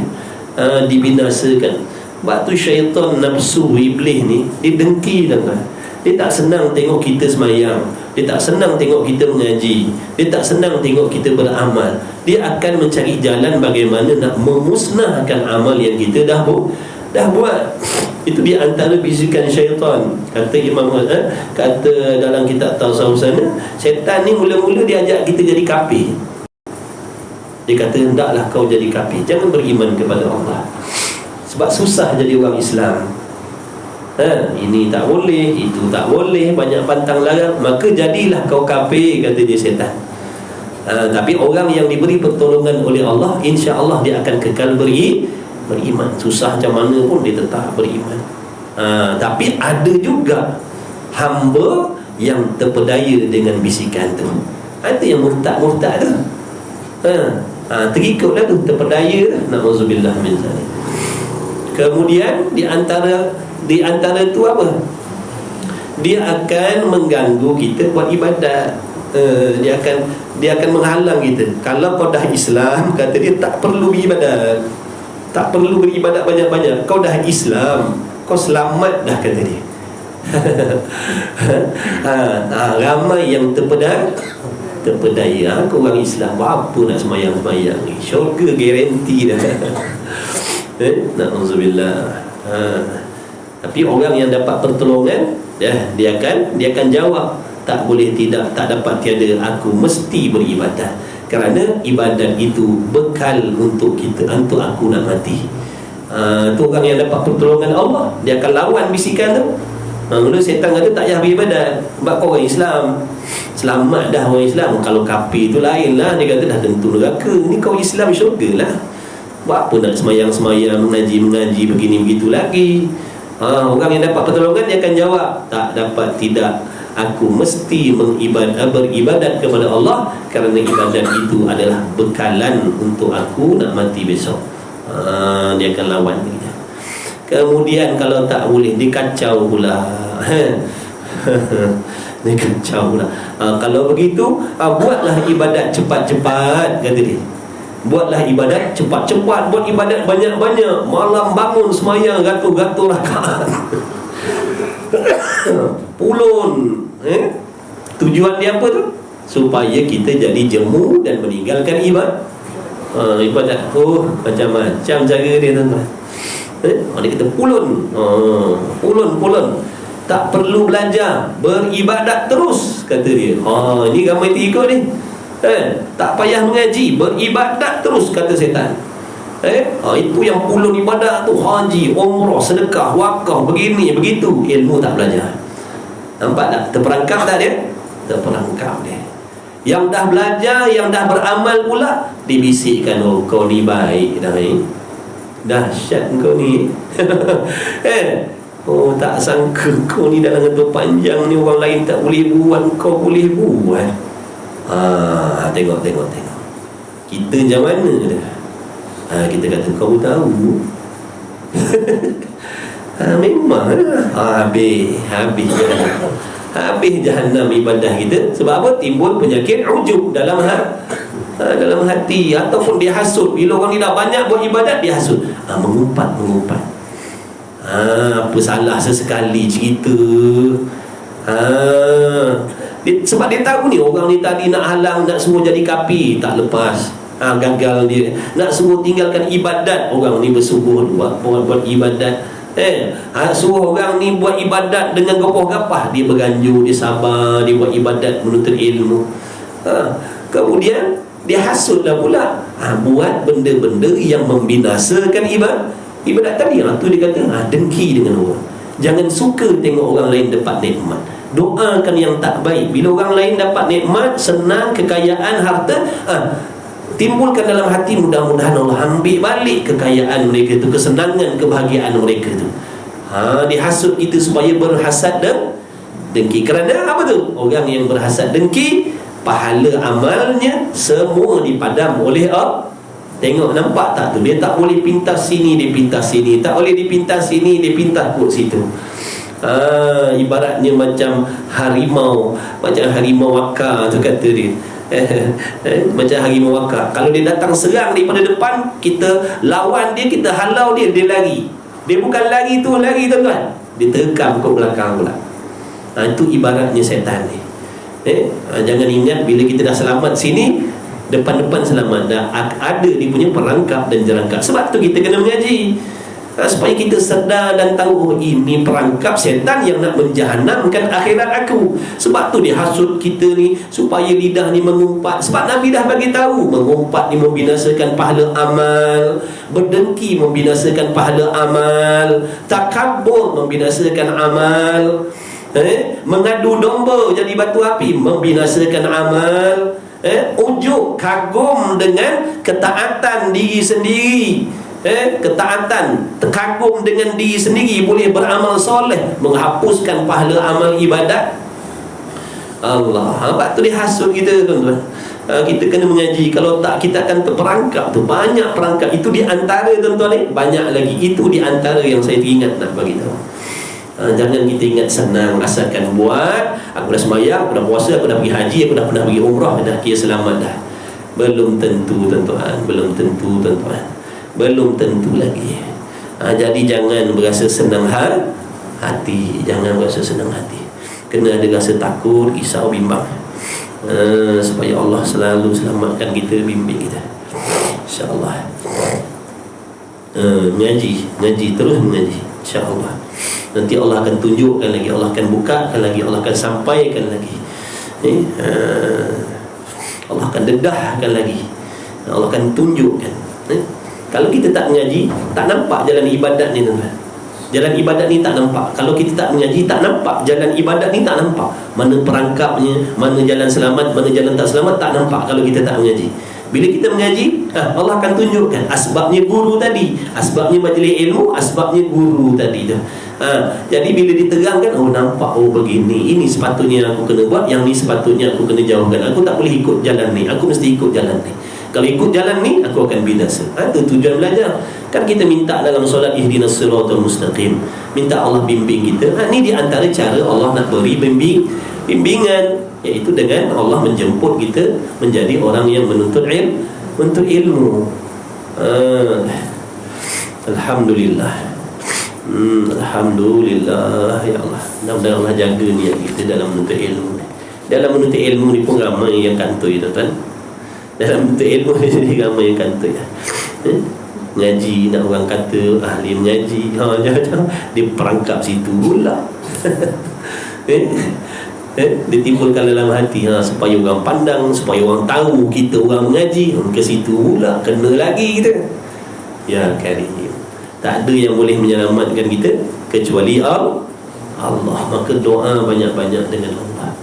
dibinasakan. Sebab tu syaitan, nafsu, iblis ni, dia dengki kan. Dia tak senang tengok kita semayang, dia tak senang tengok kita mengaji, dia tak senang tengok kita beramal. Dia akan mencari jalan bagaimana nak memusnahkan amal yang kita dah buat. Itu di antara bisikan syaitan. Kata Imam kata dalam kitab tasawuf sana, syaitan ni mula-mula dia ajak kita jadi kafir. Dia kata, hendaklah kau jadi kafir, jangan beriman kepada Allah, sebab susah jadi orang Islam. Ini tak boleh, itu tak boleh, banyak pantang larang, maka jadilah kau kafir, kata dia setan. Tapi orang yang diberi pertolongan oleh Allah, insya-Allah dia akan kekal beriman. Susah macam mana pun dia tetap beriman. Tapi ada juga hamba yang terpedaya dengan bisikan tu. Ada yang murtad tu. Terikutlah tu, terpedaya. Na'udzubillah min zalik. Kemudian di antara tu apa? Dia akan mengganggu kita buat ibadat. Dia akan menghalang kita. Kalau kau dah Islam, kata dia, tak perlu beribadat, tak perlu beribadat banyak-banyak. Kau dah Islam, kau selamat dah, kata dia. Ramai yang terpedaya. Aku orang Islam, apa nak semayang-semayang ni? Syurga garanti dah. Na'udzubillah. Tapi orang yang dapat pertolongan, dia akan jawab, tak boleh tidak, tak dapat tiada, aku mesti beribadat. Kerana ibadat itu bekal untuk kita, untuk aku nak mati. Tu orang yang dapat pertolongan Allah, dia akan lawan bisikan tu. Mula setan kata tak payah beribadat, sebab kau orang Islam, selamat dah orang Islam. Kalau kafir tu lain lah, dia kata dah tentu neraka. Ni kau Islam, syurga lah. Buat apa nak semayang-semayang, mengaji begini begitu lagi. Orang yang dapat pertolongan, dia akan jawab, tak dapat tidak, aku mesti beribadat kepada Allah, kerana ibadat itu adalah bekalan untuk aku nak mati besok. Dia akan lawan dia. Kemudian kalau tak boleh, dikacau pula. Dikacau pula. Kalau begitu, buatlah ibadat cepat-cepat, kata dia. Buatlah ibadat cepat-cepat, buat ibadat banyak-banyak. Malam bangun semayang gatul-gatul rakaat. Pulun. Tujuan dia apa tu? Supaya kita jadi jemu dan meninggalkan ibadat. Macam-macam cara dia, tuan-tuan. Dia kata pulun. Pulun. Tak perlu belajar, beribadat terus, kata dia. Ini ramai terikut ni. Tak payah mengaji, beribadat terus, kata setan. Itu yang pulun ibadat tu, haji, umrah, sedekah, wakaf, begini, begitu. Ilmu tak belajar. Nampak tak? Terperangkap tak dia? Terperangkap dia. Yang dah belajar, yang dah beramal pula, dibisikkan, kau ni baik dah, dahsyat kau ni. Tak sangka kau ni dalam tu panjang ni, orang lain tak boleh buat, kau boleh buat. Tengok kita macam mana dah. Kita kata, kau tahu. Memang habis jahanam ibadah kita. Sebab apa? Timbul penyakit ujub dalam hati, ataupun dia hasut. Bila orang ni dah banyak buat ibadat, dia hasut, mengumpat. Apa salah sesekali cerita. Sebab dia tahu ni, orang ni tadi nak halang, nak suruh jadi kafir, tak lepas. Gagal dia. Nak suruh tinggalkan ibadat, orang ni bersubuh buat ibadat. Suruh orang ni buat ibadat dengan gapah-gapah, dia berganjur, dia sabar, dia buat ibadat, menuntut ilmu. Kemudian dia hasutlah pula, buat benda-benda yang membinasakan ibadat tadi. Tu dia kata, dengki dengan orang. Jangan suka tengok orang lain dapat nikmat. Doakan yang tak baik. Bila orang lain dapat nikmat, senang, kekayaan, harta, timbulkan dalam hati, mudah-mudahan Allah ambil balik kekayaan mereka tu, kesenangan, kebahagiaan mereka tu. Dihasut kita supaya berhasad dan dengki. Kerana apa tu? Orang yang berhasad dengki, pahala amalnya semua dipadam oleh Tengok, nampak tak tu? Dia tak boleh pintas sini, dia pintas sini. Tak boleh dipintas sini, dia pintas pun situ. Ibaratnya macam harimau. Macam harimau wakar tu kata dia. Macam harimau wakar. Kalau dia datang serang daripada depan, kita lawan dia, kita halau dia, dia lari. Dia bukan lari tu, lari tuan-tuan, dia terkam ke belakang pula. Itu ibaratnya setan ni. Jangan ingat bila kita dah selamat sini, depan-depan selamat, dah ada dia punya perangkap dan jerangkap. Sebab tu kita kena mengaji, supaya kita sedar dan tahu, ini perangkap setan yang nak menjahanamkan akhirat aku. Sebab tu dia hasut kita ni supaya lidah ni mengumpat. Sebab Nabi dah bagi tahu, mengumpat ni membinasakan pahala amal, berdengki membinasakan pahala amal, takabur membinasakan amal, mengadu domba jadi batu api membinasakan amal, ujuk kagum dengan ketaatan diri sendiri, ketaatan, terkagum dengan diri sendiri boleh beramal soleh, menghapuskan pahala amal ibadat. Allah, sebab tu dia hasut kita tuan-tuan. Kita kena mengaji. Kalau tak, kita akan terperangkap tu. Banyak perangkap. Itu di antara tuan-tuan, banyak lagi. Itu di antara yang saya ingat nak bagi tahu. Jangan kita ingat senang, asalkan buat. Aku dah sembahyang, aku dah puasa, aku dah pergi haji, aku dah pernah pergi umrah, dah kira selamat dah. Belum tentu tuan-tuan. Belum tentu tuan-tuan. Belum tentu lagi. Jadi jangan berasa senang hati. Jangan berasa senang hati. Kena ada rasa takut, risau, bimbang, supaya Allah selalu selamatkan kita, bimbing kita, InsyaAllah. Mengaji, terus mengaji, InsyaAllah. Nanti Allah akan tunjukkan lagi, Allah akan bukakan lagi, Allah akan sampaikan lagi, Allah akan dedahkan lagi, Allah akan tunjukkan. Kalau kita tak mengaji, tak nampak jalan ibadat ni tuan-tuan. Jalan ibadat ni tak nampak. Kalau kita tak mengaji, tak nampak jalan ibadat ni, tak nampak mana perangkapnya, mana jalan selamat, mana jalan tak selamat, tak nampak kalau kita tak mengaji. Bila kita mengaji, Allah akan tunjukkan asbabnya guru tadi, asbabnya majlis ilmu, asbabnya guru tadi tu. Jadi bila diterangkan, oh nampak, oh begini, ini sepatutnya aku kena buat, yang ni sepatutnya aku kena jauhkan. Aku tak boleh ikut jalan ni, aku mesti ikut jalan ni. Kalau ikut jalan ni, aku akan binasa. Itu tujuan belajar. Kan kita minta dalam solat, ihdinas siratal mustaqim, minta Allah bimbing kita. Ini di antara cara Allah nak beri bimbingan, iaitu dengan Allah menjemput kita menjadi orang yang menuntut ilmu. Alhamdulillah. Alhamdulillah, ya Allah. Mudah-mudahan Allah jaga niat kita dalam menuntut ilmu. Dalam menuntut ilmu ni pun ramai yang kantoi, tuan-tuan. Dalam menuntut ilmu ni jadi ramai yang kantoi. Ngaji, nak orang kata ahli mengaji, jangan dia perangkap situ pula. Dia timbulkan dalam hati, supaya orang pandang, supaya orang tahu kita orang mengaji, ke situ pula kena lagi kita. Ya Karim, tak ada yang boleh menyelamatkan kita kecuali Allah. Maka doa banyak-banyak dengan Allah.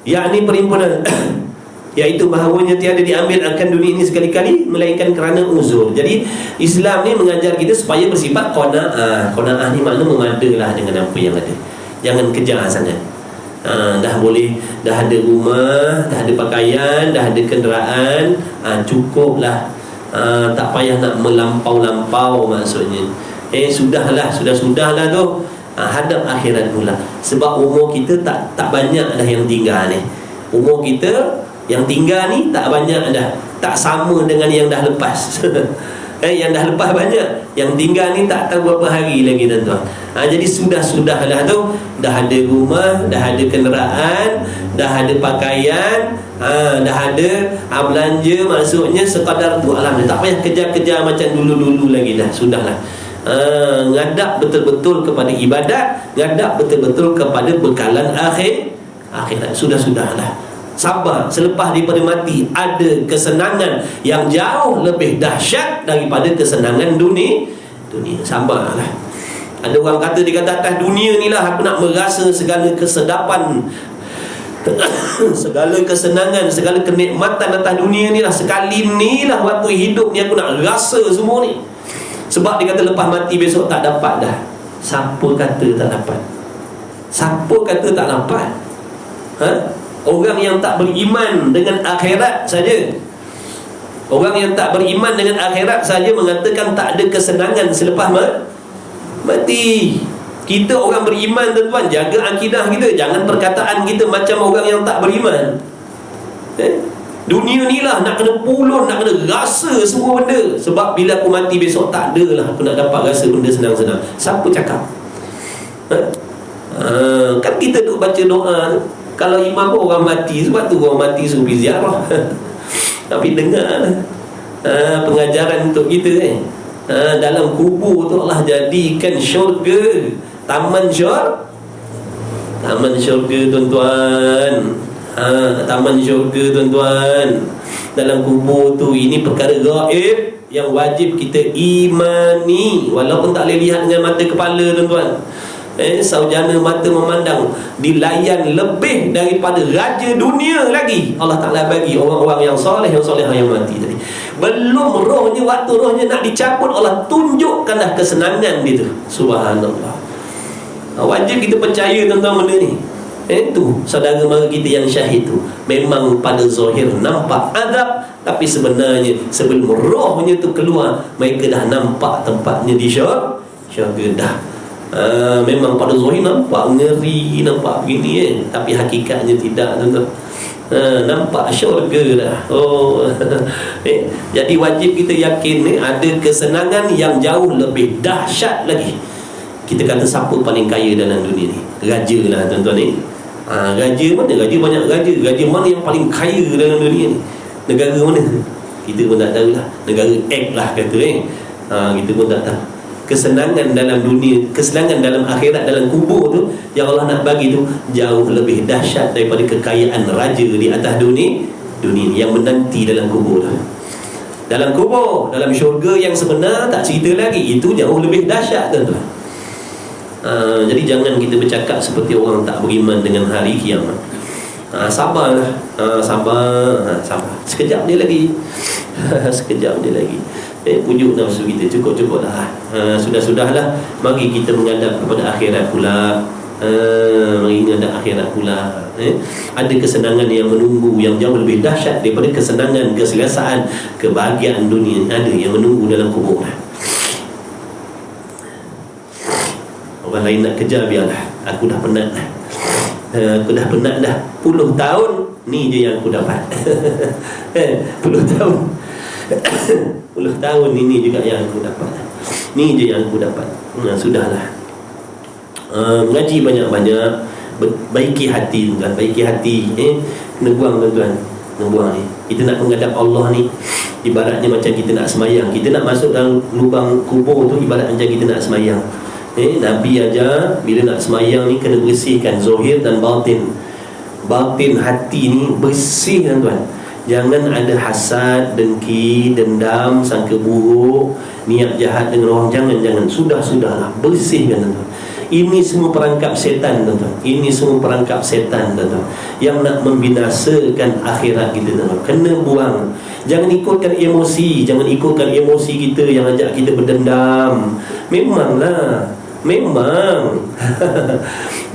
Yakni perhimpunan iaitu bahawanya tiada diambil akan dunia ini sekali-kali melainkan kerana uzur. Jadi Islam ni mengajar kita supaya bersifat qanaah. Qanaah ni makna memadalah dengan apa yang ada. Jangan kejar sangat. Dah boleh, dah ada rumah, dah ada pakaian, dah ada kenderaan, cukuplah. Tak payah nak melampau-lampau maksudnya. Sudahlah tu. Hadap akhirat pula. Sebab umur kita tak banyak dah yang tinggal ni. Umur kita yang tinggal ni tak banyak dah, tak sama dengan yang dah lepas. Yang dah lepas banyak, yang tinggal ni tak tahu berapa hari lagi tuan-tuan. Jadi sudahlah tu. Dah ada rumah, dah ada kenderaan, dah ada pakaian, dah ada belanja, maksudnya sekadar tu alhamdulillah. Tak payah kejar-kejar macam dulu-dulu lagi dah. Sudahlah. Ngadap betul-betul kepada ibadat, ngadap betul-betul kepada bekalan akhirat. Sudahlah. Sabar, selepas daripada mati ada kesenangan yang jauh lebih dahsyat daripada kesenangan dunia. Sabarlah. Ada orang kata, dia kata atas dunia ni lah aku nak merasa segala kesedapan, segala kesenangan, segala kenikmatan atas dunia ni lah. Sekali ni lah waktu hidup ni aku nak rasa semua ni. Sebab dia kata lepas mati besok tak dapat dah. Siapa kata tak dapat? Siapa kata tak dapat? Orang yang tak beriman dengan akhirat saja, orang yang tak beriman dengan akhirat saja mengatakan tak ada kesenangan selepas mati. Kita orang beriman, tuan-tuan, jaga akidah kita. Jangan perkataan kita macam orang yang tak beriman. Dunia ni lah nak kena puluh, nak kena rasa semua benda. Sebab bila aku mati besok, tak adalah aku nak dapat rasa benda senang-senang. Siapa cakap? Kan kita duk baca doa, kalau imam pun orang mati. Sebab tu orang mati suruh pergi ziarah. Tapi dengar pengajaran untuk kita dalam kubur tu Allah jadikan syurga, taman syurga, tuan-tuan. Taman syurga, tuan-tuan. Dalam kubur tu, ini perkara gaib yang wajib kita imani, walaupun tak boleh lihat dengan mata kepala, tuan-tuan. Saujana mata memandang, dilayan lebih daripada raja dunia lagi. Allah Ta'ala bagi orang-orang yang soleh, yang solehah yang mati tadi. Belum rohnya, waktu rohnya nak dicabut, Allah tunjukkanlah kesenangan dia tu. Subhanallah. Wajib kita percaya tentang benda ni. Itu saudara mara kita yang syahid tu, memang pada zahir nampak azab, tapi sebenarnya sebelum rohnya tu keluar, mereka dah nampak tempatnya di syurga dah. Memang pada zahir nampak ngeri, nampak begini tapi hakikatnya tidak, tuan-tuan. Nampak syurga dah. Jadi wajib kita yakin ada kesenangan yang jauh lebih dahsyat lagi. Kita kata siapa paling kaya dalam dunia ni? Raja lah, tuan-tuan ni. Raja mana? Raja banyak raja. Raja mana yang paling kaya dalam dunia ni? Negara mana? Kita pun tak tahu lah. Negara X lah kata kita pun tak tahu. Kesenangan dalam dunia, kesenangan dalam akhirat, dalam kubur tu yang Allah nak bagi tu jauh lebih dahsyat daripada kekayaan raja di atas dunia yang menanti dalam kubur tu. Dalam kubur, dalam syurga yang sebenar tak cerita lagi, itu jauh lebih dahsyat, tuan-tuan. Jadi jangan kita bercakap seperti orang tak beriman dengan hari kiamat. Sabarlah, sabar. Sekejap dia lagi. Sekejap dia lagi. Pujuk nafsu kita, cukup dah. Sudah-sudahlah. Mari kita menghadap kepada akhirat pula. Mari menghadap akhirat pula. Ada kesenangan yang menunggu yang jauh lebih dahsyat daripada kesenangan, keselesaan, kebahagiaan dunia. Ada yang menunggu dalam kubur. Orang lain nak kejar, biarlah. Aku dah penat dah. Aku dah penat dah. 10 tahun ni je yang aku dapat. 10 tahun 10 tahun ini juga yang aku dapat. Ni je yang aku dapat. Sudahlah. Mengaji banyak-banyak, baiki hati, tuan. Baiki hati. Kena buang, tuan-tuan. Kena buang ni. Kita nak menghadap Allah ni, ibaratnya macam kita nak semayang. Kita nak masuk dalam lubang kubur tu, ibarat macam kita nak semayang. Nabi ajar bila nak semayang ni kena bersihkan zahir dan batin. Batin hati ni bersih, tuan-tuan. Jangan ada hasad, dengki, dendam, sangka buruk, niat jahat dengan orang. Jangan. Sudahlah, bersihkan, tuan-tuan. Ini semua perangkap setan, tuan-tuan. Ini semua perangkap setan, tuan-tuan, yang nak membinasakan akhirat kita, tuan-tuan. Kena buang. Jangan ikutkan emosi. Jangan ikutkan emosi kita yang ajak kita berdendam.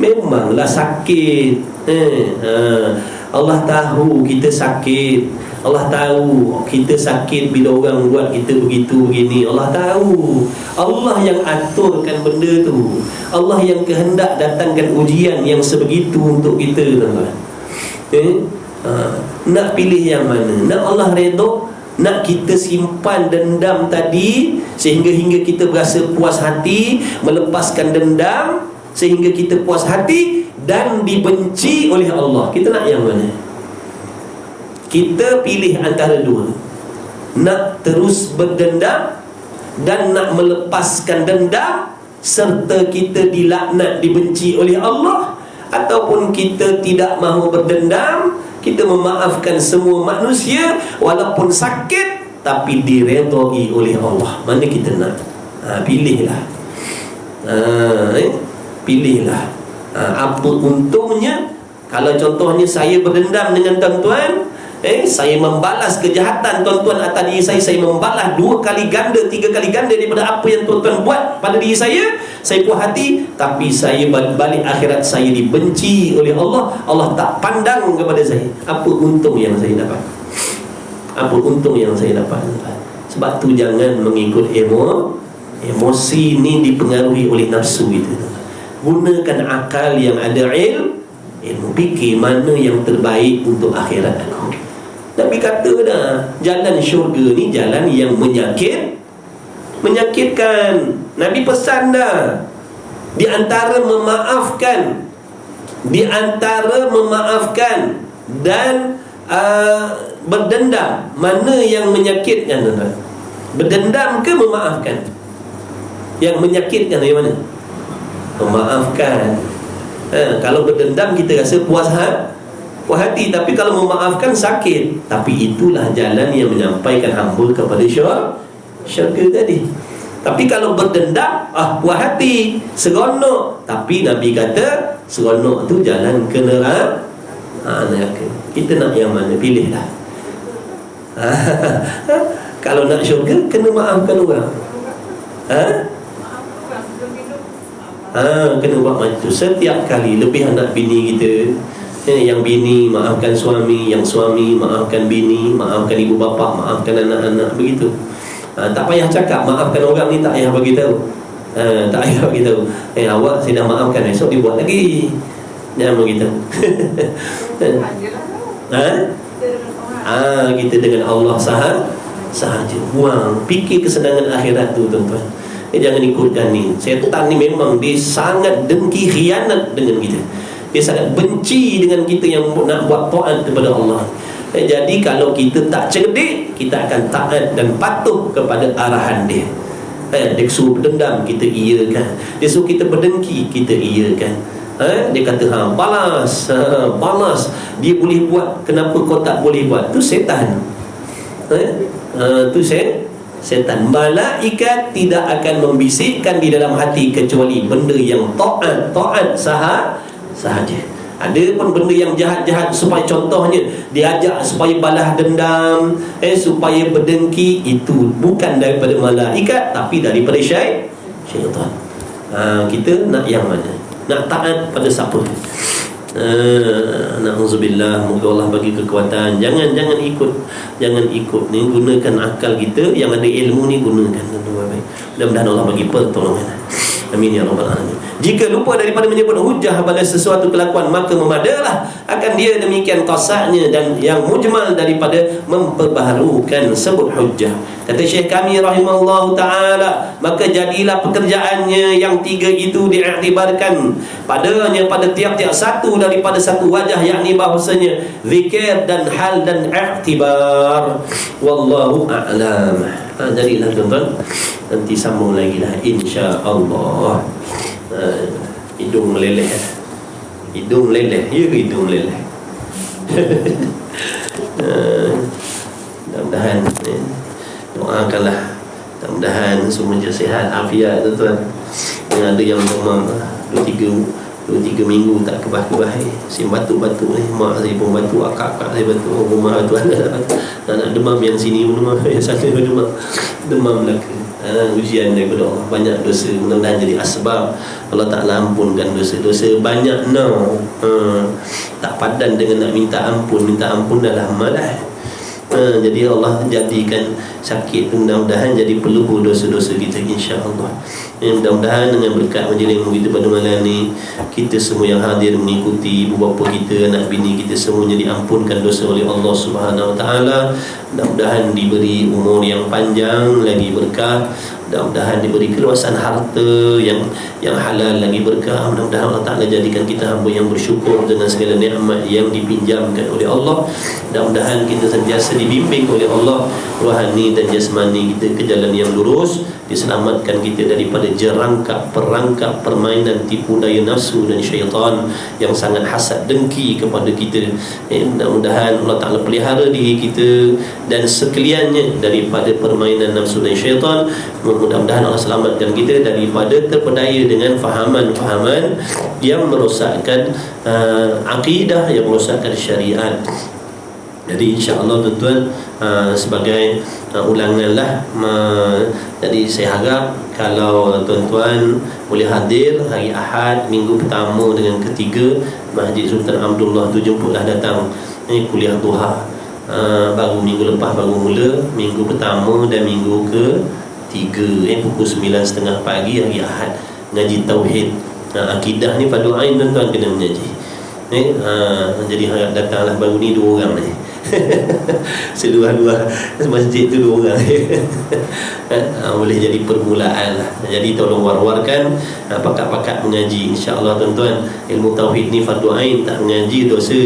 Memanglah sakit. Allah tahu kita sakit. Allah tahu kita sakit bila orang buat kita begitu begini. Allah tahu. Allah yang aturkan benda tu. Allah yang kehendak datangkan ujian yang sebegitu untuk kita, tuan-tuan. Nak pilih yang mana? Nak Allah redha? Nak kita simpan dendam tadi hingga kita berasa puas hati, melepaskan dendam sehingga kita puas hati dan dibenci oleh Allah? Kita nak yang mana? Kita pilih antara dua. Nak terus berdendam dan nak melepaskan dendam serta kita dilaknat, dibenci oleh Allah, ataupun kita tidak mahu berdendam, kita memaafkan semua manusia walaupun sakit, tapi diredai oleh Allah. Mana kita nak? Pilihlah. Pilihlah. Apa untungnya kalau contohnya saya berdendam dengan tuan-tuan, saya membalas kejahatan tuan-tuan atas diri saya membalas 2 kali ganda, 3 kali ganda daripada apa yang tuan-tuan buat pada diri saya Saya puas hati, tapi saya balik akhirat saya dibenci oleh Allah. Allah tak pandang kepada saya. Apa untung yang saya dapat? Apa untung yang saya dapat? Sebab tu jangan mengikut emosi ni dipengaruhi oleh nafsu itu. Gunakan akal yang ada ilmu, fikir mana yang terbaik untuk akhirat aku. Nabi kata dah, jalan syurga ni jalan yang menyakitkan. Nabi pesan dah, di antara memaafkan dan berdendam, mana yang menyakitkan? Berdendam ke memaafkan? Yang menyakitkan yang mana? Memaafkan. Kalau berdendam kita rasa puas hati, tapi kalau memaafkan sakit. Tapi itulah jalan yang menyampaikan hamba kepada syurga tadi. Tapi kalau berdendam, puas hati, seronok. Tapi Nabi kata seronok tu jalan ke neraka. Kita nak yang mana? Pilihlah. Kalau nak syurga, kena maafkan orang. Kena buat macam tu setiap kali. Lebih anak bini kita, yang bini maafkan suami, yang suami maafkan bini, maafkan ibu bapa, maafkan anak-anak, begitu. Tak payah cakap maafkan orang ni, tak payah bagi tahu. Tak payah bagi tahu. Awak saya dah maafkan, esok dibuat lagi. Jangan beritahu. Kita dengan Allah sahaja. Buang, fikir kesenangan akhirat tu, tuan-tuan. Jangan ikutkan ni. Syaitan ni memang dia sangat dengki, khianat dengan kita. Dia sangat benci dengan kita yang nak buat taat kepada Allah. Jadi kalau kita tak cerdik, kita akan taat dan patuh kepada arahan dia. Dia suruh berdendam, kita iakan. Dia suruh kita berdengki, kita iakan. Dia kata balas. Dia boleh buat, kenapa kau tak boleh buat? Tu setan. Tu setan. Malaikat tidak akan membisikkan di dalam hati kecuali benda yang taat sahaja. Ada pun benda yang jahat-jahat, supaya contohnya diajak supaya balas dendam, supaya berdengki, itu bukan daripada malaikat tapi daripada syaitan. Kita nak yang mana? Nak taat pada siapa? Na'udzubillah, moga Allah bagi kekuatan. Jangan ikut ni. Gunakan akal kita yang ada ilmu ni, gunakan. Mudah-mudahan Allah bagi pertolongan. Amin ya rabbal alamin. Jika lupa daripada menyebut hujah pada sesuatu kelakuan, maka memadalah akan dia demikian qasahnya dan yang mujmal daripada memperbaharukan sebut hujah. Kata Syekh kami rahimahullahu ta'ala, maka jadilah pekerjaannya yang tiga itu diiktibarkan padanya pada tiap-tiap satu daripada satu wajah, yakni bahawasanya zikir dan hal dan iktibar. Wallahu a'lam. Jadilah tuan-tuan, nanti sambung lagi lah insya-Allah. Hidung meleleh. Ya ke hidung meleleh? Mudah-mudahan doakanlah, mudah-mudahan semuanya sihat afiat tuan-tuan. Yang ada yang demam 2-3 minggu tak kebah-kebah, sim batuk-batuk ni, mak saya pun batuk, akak saya batuk, rumah tu anak demam, yang sini pun demam, yang sana pun demam belaka. Ujian daripada Allah, banyak dosa, mudah-mudahan jadi asbab Allah Ta'ala ampunkan dosa-dosa banyak. Tak padan dengan nak minta ampun adalah malah. Jadi Allah jadikan sakit tu mudah-mudahan jadi peluh dosa-dosa kita insya-Allah. Mudah-mudahan dengan berkat majlis kita pada malam ni, kita semua yang hadir mengikuti, ibu bapa kita, anak bini kita, semuanya diampunkan dosa oleh Allah Subhanahu Wa Taala. Mudah-mudahan diberi umur yang panjang lagi berkah, mudah-mudahan diberi keluasan harta yang halal lagi berkah. Mudah-mudahan Allah Ta'ala jadikan kita hamba yang bersyukur dengan segala nikmat yang dipinjamkan oleh Allah. Mudah-mudahan kita sentiasa dibimbing oleh Allah, rohani dan jasmani kita ke jalan yang lurus, diselamatkan kita daripada perangkap permainan tipu daya nafsu dan syaitan yang sangat hasad dengki kepada kita. Mudah-mudahan Allah Ta'ala pelihara diri kita dan sekaliannya daripada permainan nafsu dan syaitan. Mudah-mudahan Allah selamatkan kita daripada terpedaya dengan fahaman-fahaman yang merosakkan akidah, yang merosakkan syariat. Jadi insya-Allah tuan-tuan, sebagai ulanganlah. Jadi saya harap kalau tuan-tuan boleh hadir hari Ahad minggu pertama dengan ketiga, Masjid Sultan Abdullah tu jemputlah datang ni kuliah duha. Baru minggu lepas baru mula, minggu pertama dan minggu ketiga, pukul 9.30 pagi hari Ahad, ngaji tauhid. Akidah ni fardu ain tuan-tuan kena mengaji. Jadi harap datanglah. Baru ni 2 orang ni. Seluar-luar masjid tu 2 orang. Boleh jadi permulaan lah. Jadi tolong war-warkan pakat-pakat mengaji. InsyaAllah tuan-tuan, ilmu tauhid ni fardu ain, tak mengaji dosa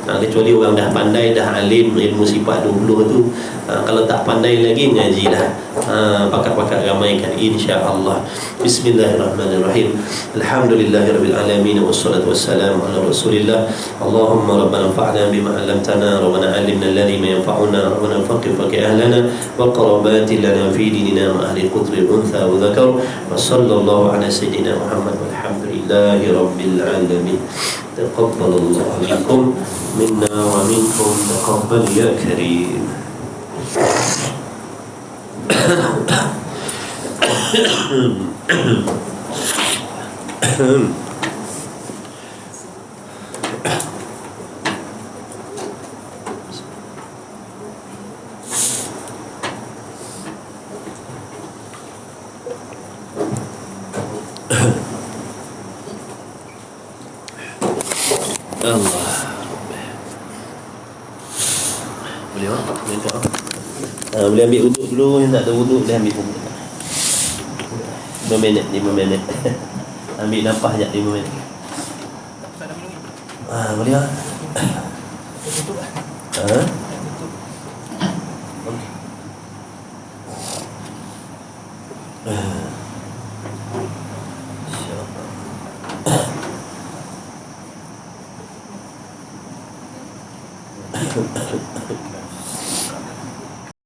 kecuali orang dah pandai, dah alim ilmu sifat 20 tu. Kalau tak pandai lagi, mengajilah. Pakat-pakat ramaikan insya-Allah. Bismillahirrahmanirrahim. Alhamdulillahirabbil alamin wassalatu wassalamu ala Rasulillah. Allahumma rabbana anfa'na bima 'allamtana, rabbana 'allimna alladhi yanfa'una, rabbana faqih ahlana wa qarabatin lana fi dinina ma ahli qutri untha wa dzakar. Wa sallallahu ala sayyidina Muhammad walhamdulillahi rabbil alamin. Taqabbalallahu minkum minna wa minkum taqabbal ya karim. Allah. Boleh tak? Boleh tak? Boleh ambil wuduk dulu. Yang tak ada wuduk boleh ambil wuduk 5 minit. Ambil nafas sekejap 5 minit. Boleh tak? InsyaAllah.